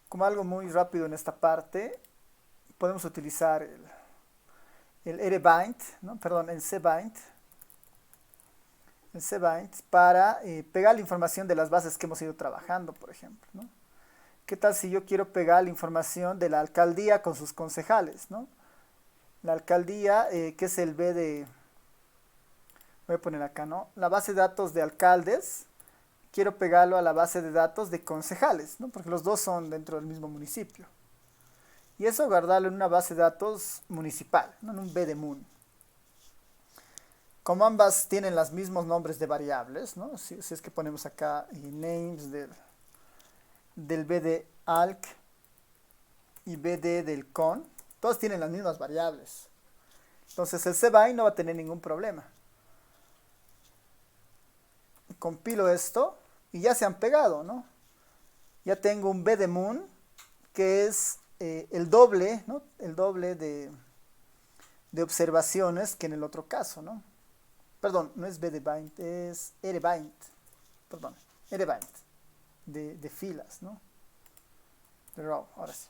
Como algo muy rápido en esta parte, podemos utilizar el rbind, ¿no? Perdón, el cbind para pegar la información de las bases que hemos ido trabajando, por ejemplo, ¿no? ¿Qué tal si yo quiero pegar la información de la alcaldía con sus concejales, ¿no? La alcaldía, que es el B de... Voy a poner acá, ¿no? La base de datos de alcaldes, quiero pegarlo a la base de datos de concejales, ¿no? Porque los dos son dentro del mismo municipio. Y eso guardarlo en una base de datos municipal, ¿no? En un B de mun. como ambas tienen los mismos nombres de variables, ¿no? Si es que ponemos acá names del bd alc y bd del con, todos tienen las mismas variables. Entonces el cbind no va a tener ningún problema. Compilo esto y ya se han pegado, ¿no? Ya tengo un bdmoon que es el doble, ¿no? El doble de observaciones que en el otro caso, ¿no? Perdón, no es bdbind, es rbind. Perdón, rbind. De filas, ¿no? De row, ahora sí.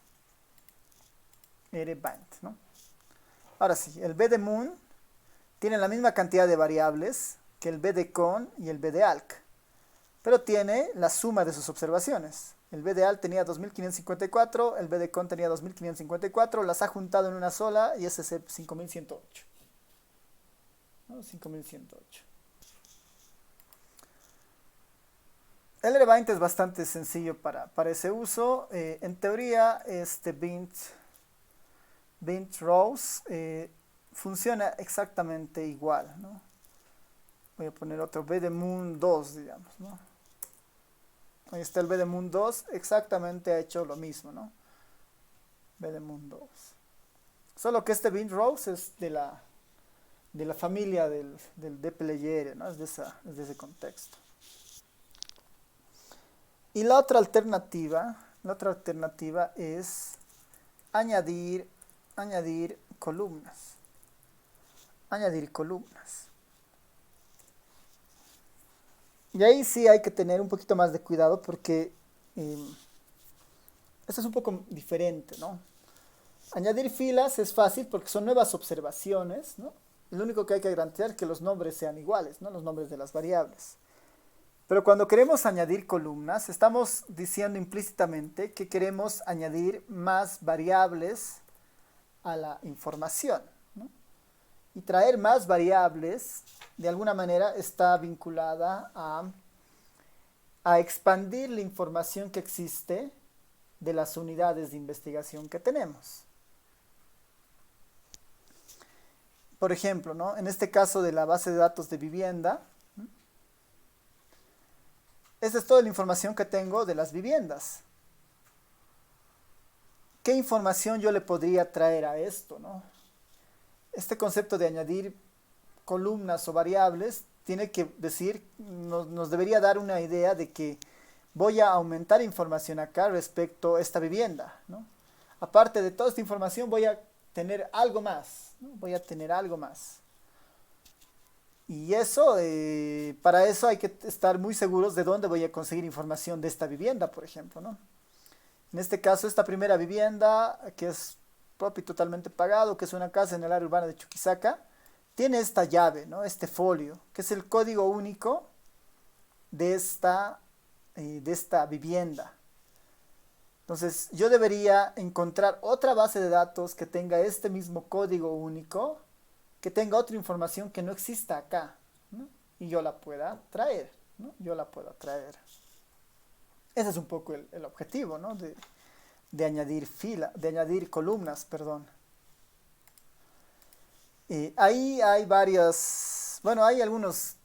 Rbind, ¿no? Ahora sí, el bdmoon tiene la misma cantidad de variables que el bdcon y el bdalc, pero tiene la suma de sus observaciones. El bdalc tenía 2554, el bdcon tenía 2554, las ha juntado en una sola y ese es el 5108. ¿No? 5108. El rbind es bastante sencillo para ese uso. En teoría, este bint rows funciona exactamente igual, ¿no? Voy a poner otro bdmoon 2, digamos, ¿no? Ahí está el bdmoon 2, exactamente ha hecho lo mismo, ¿no? bdmoon 2. Solo que este bint rows es de la familia del dplyr, ¿no? Es de ese contexto. Y la otra alternativa es añadir columnas. Añadir columnas. Y ahí sí hay que tener un poquito más de cuidado porque esto es un poco diferente, ¿no? Añadir filas es fácil porque son nuevas observaciones, ¿no? Lo único que hay que garantizar es que los nombres sean iguales, ¿no? Los nombres de las variables. Pero cuando queremos añadir columnas, estamos diciendo implícitamente que queremos añadir más variables a la información, ¿no? Y traer más variables, de alguna manera, está vinculada a expandir la información que existe de las unidades de investigación que tenemos. Por ejemplo, ¿no? En este caso de la base de datos de vivienda, esa es toda la información que tengo de las viviendas. ¿Qué información yo le podría traer a esto, ¿no? Este concepto de añadir columnas o variables tiene que decir, nos debería dar una idea de que voy a aumentar información acá respecto a esta vivienda, ¿no? Aparte de toda esta información voy a tener algo más, ¿no? Voy a tener algo más. Y eso, para eso hay que estar muy seguros de dónde voy a conseguir información de esta vivienda, por ejemplo, ¿no? En este caso, esta primera vivienda, que es propio y totalmente pagado, que es una casa en el área urbana de Chuquisaca, tiene esta llave, ¿no? Este folio, que es el código único de esta vivienda. Entonces, yo debería encontrar otra base de datos que tenga este mismo código único, que tenga otra información que no exista acá, ¿no? Y yo la pueda traer, ¿no? Yo la pueda traer. Ese es un poco el objetivo, ¿no? De añadir columnas, perdón. Ahí hay varias, bueno, hay algunas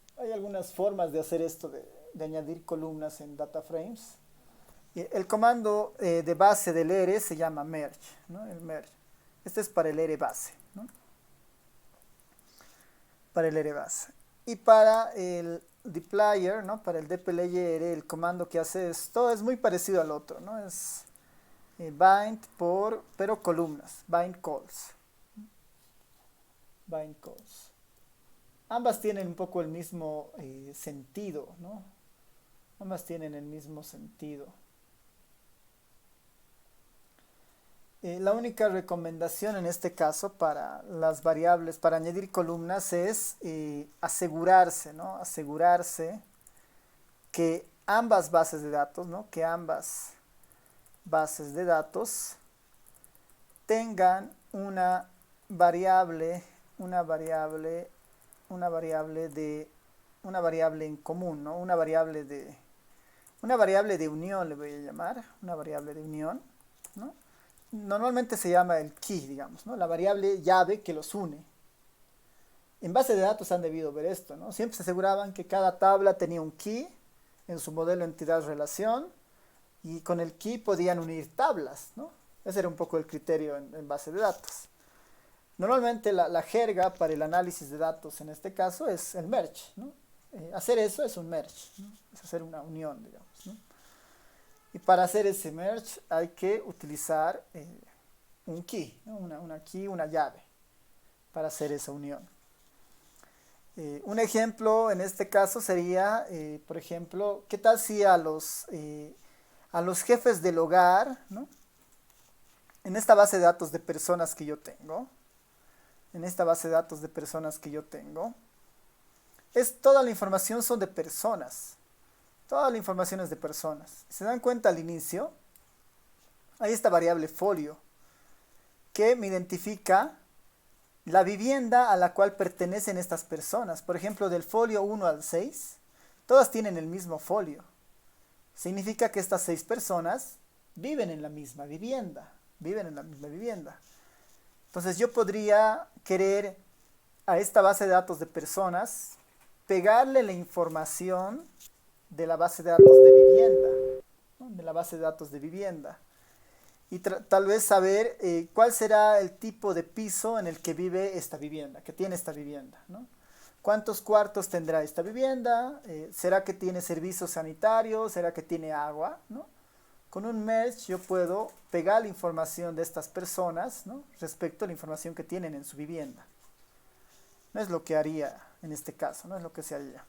formas de hacer esto de añadir columnas en data frames. El comando de base del R se llama merge, ¿no? El merge. Este es para el R base, ¿no? Para el R base. Y para el dplyr, ¿no? Para el dplyr, el comando que hace esto es muy parecido al otro, ¿no? Es bind pero columnas, bind calls. Bind calls. Ambas tienen un poco el mismo sentido, ¿no? Ambas tienen el mismo sentido. La única recomendación en este caso para las variables, para añadir columnas, es asegurarse, ¿no? Asegurarse que ambas bases de datos, ¿no? Que ambas bases de datos tengan una variable en común, ¿no? Una variable de unión le voy a llamar, una variable de unión, ¿no? Normalmente se llama el key, digamos, ¿no? La variable llave que los une. En base de datos han debido ver esto, ¿no? Siempre se aseguraban que cada tabla tenía un key en su modelo entidad-relación y con el key podían unir tablas, ¿no? Ese era un poco el criterio en base de datos. Normalmente la jerga para el análisis de datos en este caso es el merge, ¿no? Hacer eso es un merge, ¿no? Es hacer una unión, digamos, ¿no? Y para hacer ese merge hay que utilizar un key, ¿no? Una key, una llave para hacer esa unión. Un ejemplo en este caso sería, por ejemplo, ¿qué tal si a los jefes del hogar, ¿no? En esta base de datos de personas que yo tengo, en esta base de datos de personas que yo tengo, toda la información son de personas, toda la información es de personas. Si se dan cuenta al inicio, hay esta variable folio que me identifica la vivienda a la cual pertenecen estas personas. Por ejemplo, del folio 1 al 6, todas tienen el mismo folio. Significa que estas 6 personas viven en la misma vivienda. Viven en la misma vivienda. Entonces yo podría querer a esta base de datos de personas pegarle la información de la base de datos de vivienda, ¿no? De la base de datos de vivienda. Y tal vez saber cuál será el tipo de piso en el que vive esta vivienda, que tiene esta vivienda, ¿no? ¿Cuántos cuartos tendrá esta vivienda? ¿Será que tiene servicios sanitarios? ¿Será que tiene agua? ¿No? Con un merge yo puedo pegar la información de estas personas, ¿no? Respecto a la información que tienen en su vivienda. No es lo que haría en este caso, no es lo que se haría.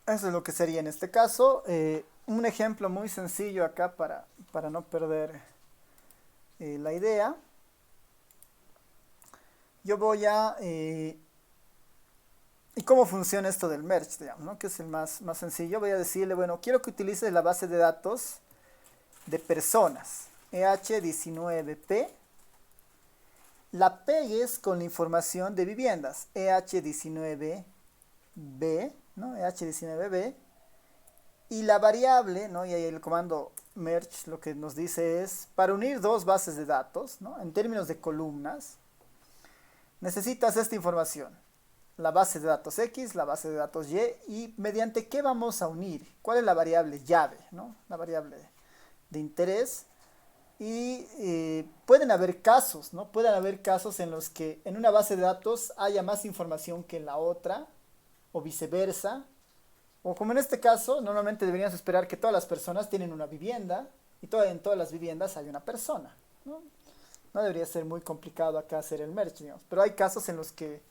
Eso es lo que sería en este caso. Un ejemplo muy sencillo acá para no perder la idea. Yo voy a... ¿Y cómo funciona esto del merge, digamos, ¿no? Que es el más sencillo. Voy a decirle, bueno, quiero que utilices la base de datos de personas, EH19P, la pegues con la información de viviendas, EH19B, ¿no? EH19B, y la variable, ¿no? Y ahí el comando merge lo que nos dice es, para unir dos bases de datos, ¿no? En términos de columnas, necesitas esta información. La base de datos X, la base de datos Y mediante qué vamos a unir. ¿Cuál es la variable llave? ¿No? La variable de interés. Y pueden haber casos, ¿no? Pueden haber casos en los que en una base de datos haya más información que en la otra, o viceversa. O como en este caso, normalmente deberíamos esperar que todas las personas tienen una vivienda y en todas las viviendas hay una persona, ¿no? No debería ser muy complicado acá hacer el merge, digamos. Pero hay casos en los que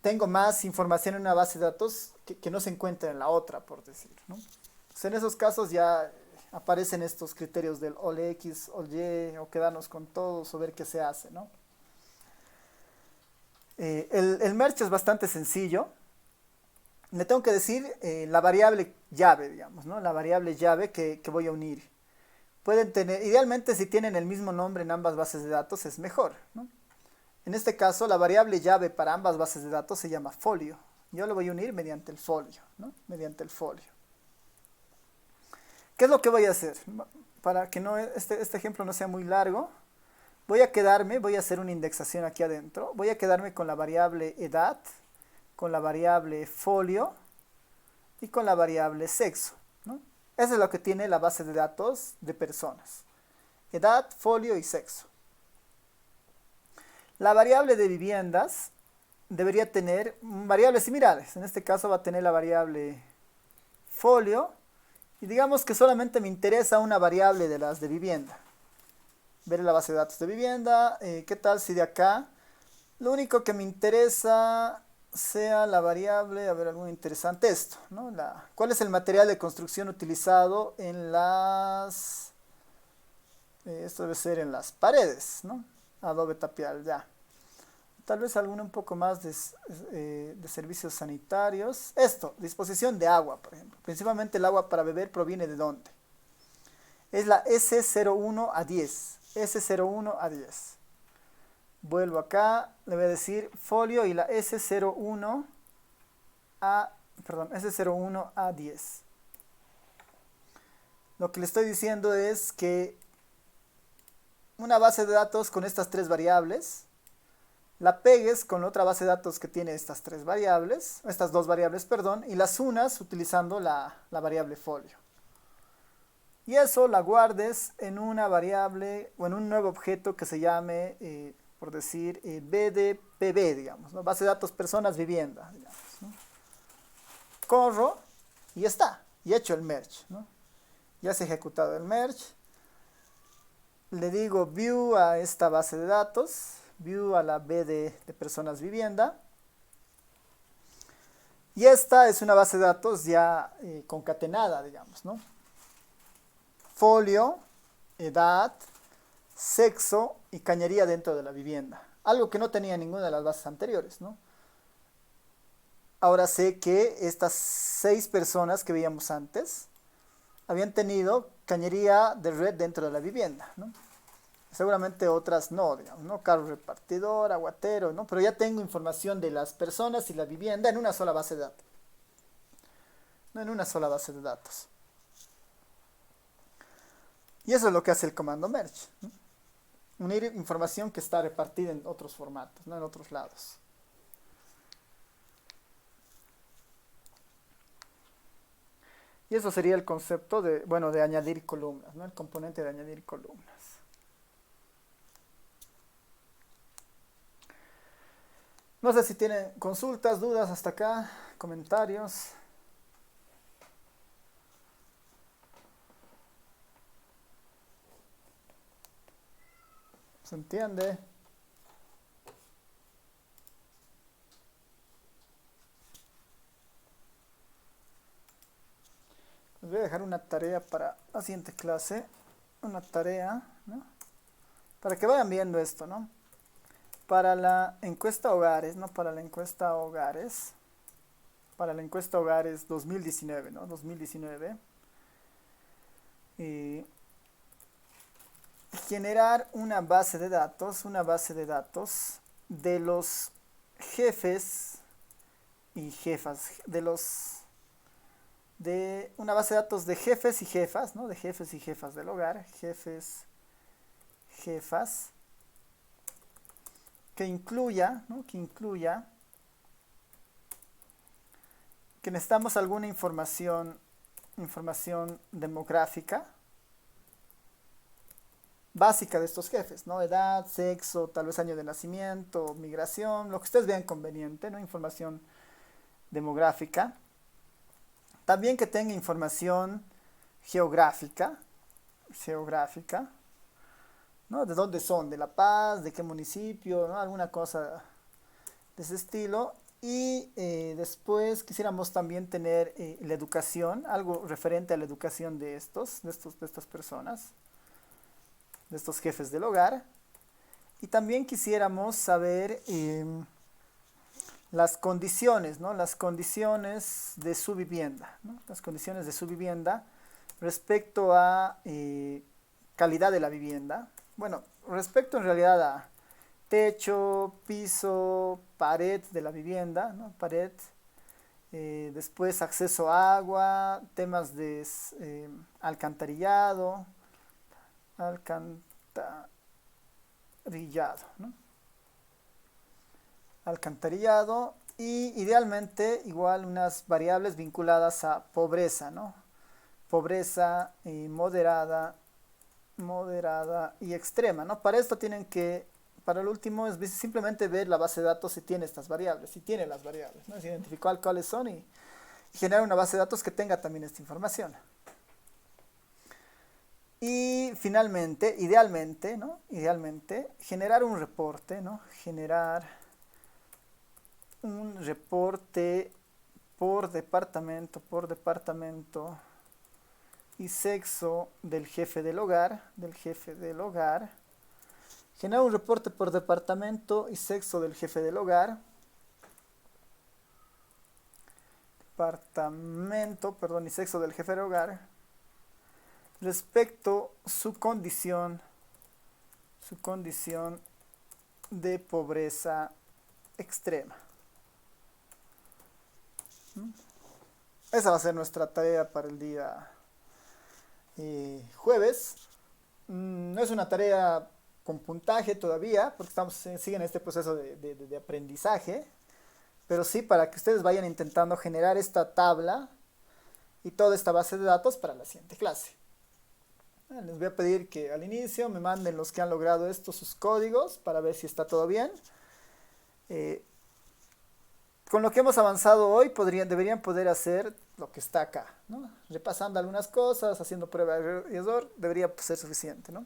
tengo más información en una base de datos que no se encuentra en la otra, por decir, ¿no? Entonces, en esos casos ya aparecen estos criterios del all X, all Y, o quedarnos con todos, o ver qué se hace, ¿no? El merge es bastante sencillo. Le tengo que decir la variable llave, digamos, ¿no? La variable llave que voy a unir. Pueden tener, idealmente si tienen el mismo nombre en ambas bases de datos es mejor, ¿no? En este caso, la variable llave para ambas bases de datos se llama folio. Yo lo voy a unir mediante el folio, ¿no? Mediante el folio. ¿Qué es lo que voy a hacer? Para que no, este ejemplo no sea muy largo, voy a hacer una indexación aquí adentro. Voy a quedarme con la variable edad, con la variable folio y con la variable sexo, ¿no? Eso es lo que tiene la base de datos de personas. Edad, folio y sexo. La variable de viviendas debería tener variables similares. En este caso va a tener la variable folio. Y digamos que solamente me interesa una variable de las de vivienda. Ver la base de datos de vivienda. ¿Qué tal si de acá lo único que me interesa sea la variable, a ver, algo interesante esto, ¿no? ¿Cuál es el material de construcción utilizado en las... esto debe ser en las paredes, ¿no? Adobe tapial, ya. Tal vez alguno un poco más de servicios sanitarios. Esto, disposición de agua, por ejemplo. Principalmente el agua para beber proviene de dónde. Es la S01A10. S01A10. Vuelvo acá, le voy a decir folio y la S01A10. Lo que le estoy diciendo es que una base de datos con estas tres variables, la pegues con otra base de datos que tiene estas dos variables, perdón, y las unas utilizando la variable folio. Y eso la guardes en una variable o en un nuevo objeto que se llame, por decir, BDPB, digamos, ¿no? Base de datos personas vivienda, digamos, ¿no? Corro y ya está, y he hecho el merge, ¿no? Ya se ha ejecutado el merge. Le digo view a esta base de datos, view a la B de personas vivienda. Y esta es una base de datos ya concatenada, digamos, ¿no? Folio, edad, sexo y cañería dentro de la vivienda. Algo que no tenía ninguna de las bases anteriores, ¿no? Ahora sé que estas 6 personas que veíamos antes habían tenido cañería de red dentro de la vivienda, ¿no? Seguramente otras no, digamos, ¿no? Carro repartidor, aguatero, ¿no? Pero ya tengo información de las personas y la vivienda en una sola base de datos. No en una sola base de datos. Y eso es lo que hace el comando merge, ¿no? Unir información que está repartida en otros formatos, ¿no? En otros lados. Y eso sería el concepto de, bueno, de añadir columnas, ¿no? El componente de añadir columnas. No sé si tienen consultas, dudas hasta acá, comentarios. ¿Se entiende? Les voy a dejar una tarea para la siguiente clase. Una tarea, ¿no? Para que vayan viendo esto, ¿no? Para la encuesta hogares, ¿no? Para la encuesta hogares. Para la encuesta hogares 2019, ¿no? 2019. Y generar una base de datos de los jefes y jefas, de una base de datos de jefes y jefas, ¿no? De jefes y jefas del hogar, jefes, jefas, que incluya, ¿no? Que necesitamos alguna información demográfica básica de estos jefes, ¿no? Edad, sexo, tal vez año de nacimiento, migración, lo que ustedes vean conveniente, ¿no? Información demográfica. También que tenga información geográfica, ¿no? De dónde son, de La Paz, de qué municipio, ¿no? Alguna cosa de ese estilo. Y después quisiéramos también tener la educación, algo referente a la educación de estas personas, de estos jefes del hogar. Y también quisiéramos saber las condiciones, ¿no? Las condiciones de su vivienda, ¿no? Las condiciones de su vivienda respecto a calidad de la vivienda. Bueno, respecto en realidad a techo, piso, pared de la vivienda, ¿no? Pared, después acceso a agua, temas de alcantarillado, ¿no? Alcantarillado y idealmente igual unas variables vinculadas a pobreza, ¿no? Pobreza moderada y extrema, ¿no? Para esto para el último es simplemente ver la base de datos si tiene estas variables, si tiene las variables, ¿no? Es identificar cuáles son y generar una base de datos que tenga también esta información. Y finalmente, idealmente, ¿no? Idealmente, generar un reporte, ¿no? Generar un reporte por departamento y sexo del jefe del hogar, generar un reporte por departamento y sexo del jefe del hogar, y sexo del jefe del hogar, respecto su condición de pobreza extrema. Esa va a ser nuestra tarea para el día jueves. No es una tarea con puntaje todavía, porque siguen este proceso de aprendizaje, pero sí para que ustedes vayan intentando generar esta tabla y toda esta base de datos para la siguiente clase. Les voy a pedir que al inicio me manden los que han logrado esto, sus códigos, para ver si está todo bien. Con lo que hemos avanzado hoy, deberían poder hacer lo que está acá, ¿no? Repasando algunas cosas, haciendo prueba y error, debería ser suficiente, ¿no?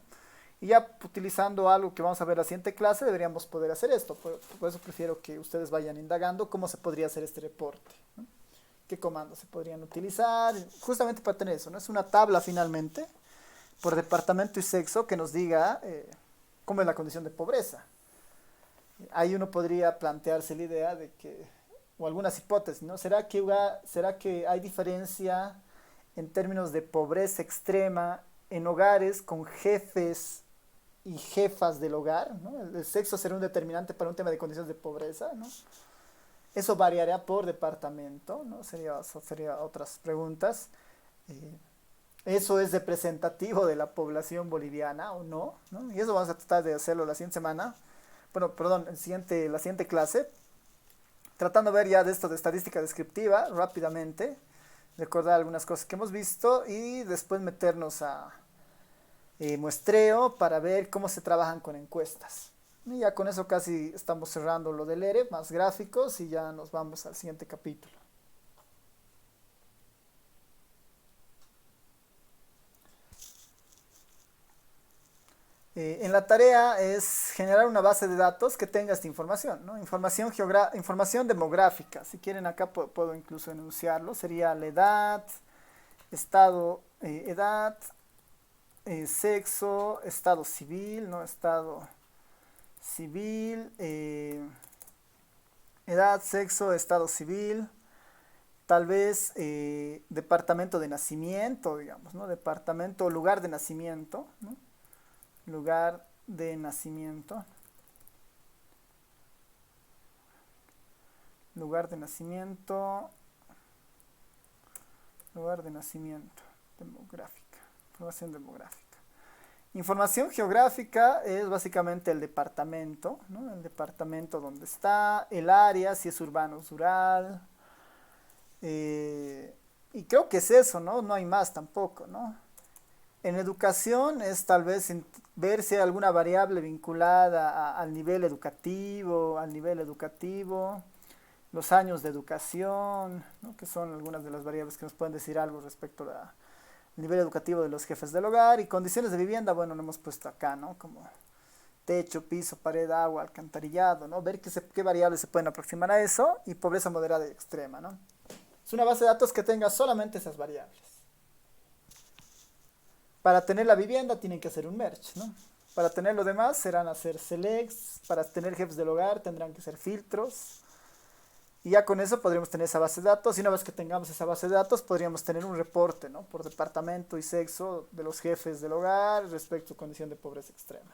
Y ya utilizando algo que vamos a ver en la siguiente clase, deberíamos poder hacer esto. Por eso prefiero que ustedes vayan indagando cómo se podría hacer este reporte, ¿no? ¿Qué comandos se podrían utilizar? Justamente para tener eso, ¿no? Es una tabla finalmente, por departamento y sexo, que nos diga cómo es la condición de pobreza. Ahí uno podría plantearse la idea de que, o algunas hipótesis, ¿no? ¿Será que hay diferencia en términos de pobreza extrema en hogares con jefes y jefas del hogar, ¿no? El sexo será un determinante para un tema de condiciones de pobreza, ¿no? Eso variaría por departamento, ¿no? Sería otras preguntas. Eh, ¿Eso es representativo de la población boliviana o no? ¿No? Y eso vamos a tratar de hacerlo la siguiente semana. Bueno, perdón, la siguiente clase. Tratando de ver ya de esto de estadística descriptiva rápidamente. Recordar algunas cosas que hemos visto y después meternos a muestreo para ver cómo se trabajan con encuestas. Y ya con eso casi estamos cerrando lo del ERE, más gráficos, y ya nos vamos al siguiente capítulo. En la tarea es generar una base de datos que tenga esta información, ¿no? Información demográfica. Si quieren acá puedo incluso enunciarlo. Sería la edad, edad, sexo, estado civil, ¿no? Estado civil, edad, sexo, estado civil, tal vez departamento de nacimiento, digamos, ¿no? Departamento, lugar de nacimiento, ¿no? Lugar de nacimiento. Lugar de nacimiento. Lugar de nacimiento. Demográfica. Información demográfica. Información geográfica es básicamente el departamento, ¿no? El departamento donde está, el área, si es urbano o rural. Y creo que es eso, ¿no? No hay más tampoco, ¿no? En educación es tal vez ver si hay alguna variable vinculada al nivel educativo, los años de educación, ¿no? Que son algunas de las variables que nos pueden decir algo respecto al nivel educativo de los jefes del hogar. Y condiciones de vivienda, bueno, lo hemos puesto acá, ¿no? Como techo, piso, pared, agua, alcantarillado, ¿no? Ver qué variables se pueden aproximar a eso, y pobreza moderada y extrema, ¿no? Es una base de datos que tenga solamente esas variables. Para tener la vivienda tienen que hacer un merge, ¿no? Para tener lo demás serán hacer selects, para tener jefes del hogar tendrán que hacer filtros, y ya con eso podríamos tener esa base de datos, y una vez que tengamos esa base de datos podríamos tener un reporte, ¿no? Por departamento y sexo de los jefes del hogar respecto a su condición de pobreza extrema.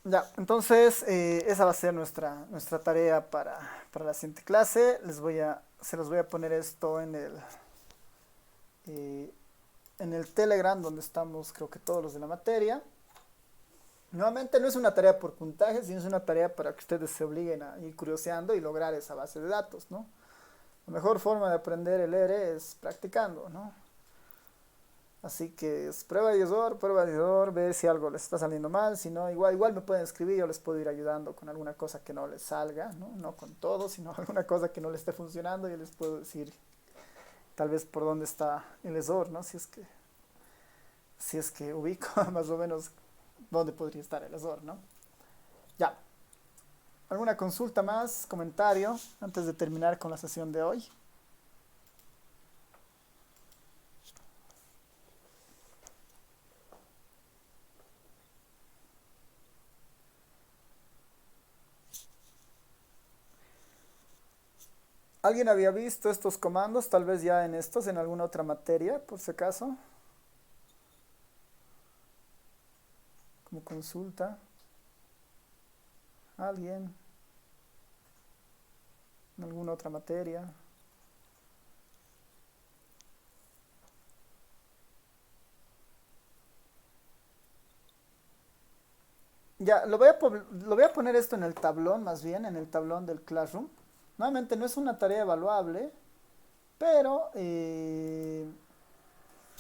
Ya, entonces esa va a ser nuestra tarea para la siguiente clase. Se los voy a poner esto en el Telegram, donde estamos creo que todos los de la materia. Nuevamente no es una tarea por puntaje, sino es una tarea para que ustedes se obliguen a ir curioseando y lograr esa base de datos, ¿no? La mejor forma de aprender el ERE es practicando, ¿no? Así que es prueba y error, ver si algo les está saliendo mal. Si no, igual me pueden escribir, yo les puedo ir ayudando con alguna cosa que no les salga, ¿no? No con todo, sino alguna cosa que no les esté funcionando, yo les puedo decir tal vez por dónde está el error, ¿no? Si es que ubico más o menos dónde podría estar el error, ¿no? Ya. ¿Alguna consulta más, comentario, antes de terminar con la sesión de hoy? ¿Alguien había visto estos comandos? Tal vez ya en alguna otra materia, por si acaso. Como consulta. ¿Alguien? ¿En alguna otra materia? Ya, lo voy a poner esto en el tablón, más bien, en el tablón del Classroom. Nuevamente no es una tarea evaluable, pero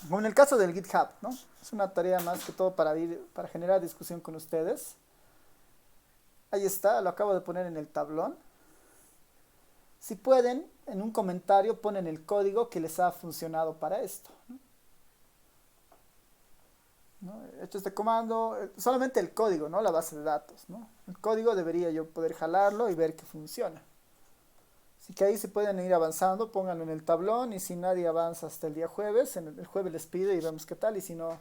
como en el caso del GitHub, ¿no? Es una tarea más que todo para generar discusión con ustedes. Ahí está, lo acabo de poner en el tablón. Si pueden, en un comentario ponen el código que les ha funcionado para esto, ¿no? He hecho este comando, solamente el código, no la base de datos, ¿no? El código debería yo poder jalarlo y ver que funciona. Así que ahí se pueden ir avanzando, pónganlo en el tablón y si nadie avanza hasta el día jueves, en el jueves les pido y vemos qué tal y si no,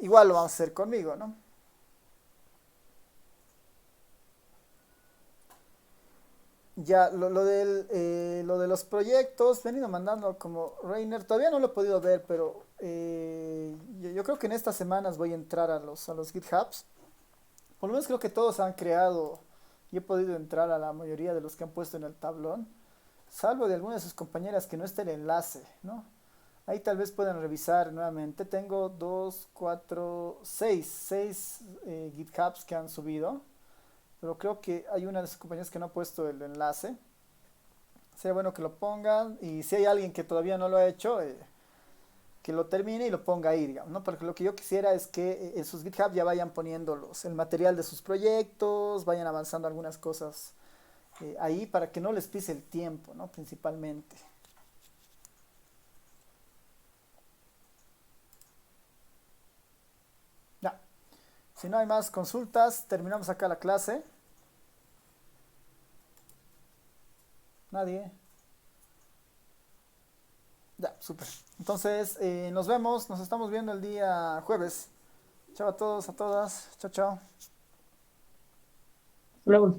igual lo vamos a hacer conmigo, ¿no? Ya, lo de los proyectos, venido mandando como Reiner, todavía no lo he podido ver, pero yo creo que en estas semanas voy a entrar a los GitHubs. Por lo menos creo que todos han creado y he podido entrar a la mayoría de los que han puesto en el tablón, salvo de algunas de sus compañeras que no esté el enlace, ¿no? Ahí tal vez pueden revisar nuevamente. Tengo dos, cuatro, seis GitHubs que han subido, pero creo que hay una de sus compañeras que no ha puesto el enlace. Sería bueno que lo pongan y si hay alguien que todavía no lo ha hecho, que lo termine y lo ponga ahí, digamos, ¿no? Porque lo que yo quisiera es que en sus GitHub ya vayan poniendo el material de sus proyectos, vayan avanzando algunas cosas ahí para que no les pise el tiempo, ¿no? Principalmente. Ya, si no hay más consultas, terminamos acá la clase. Nadie. Ya, súper. Entonces, nos vemos, nos estamos viendo el día jueves. Chao a todos, a todas. Chao, chao. Luego,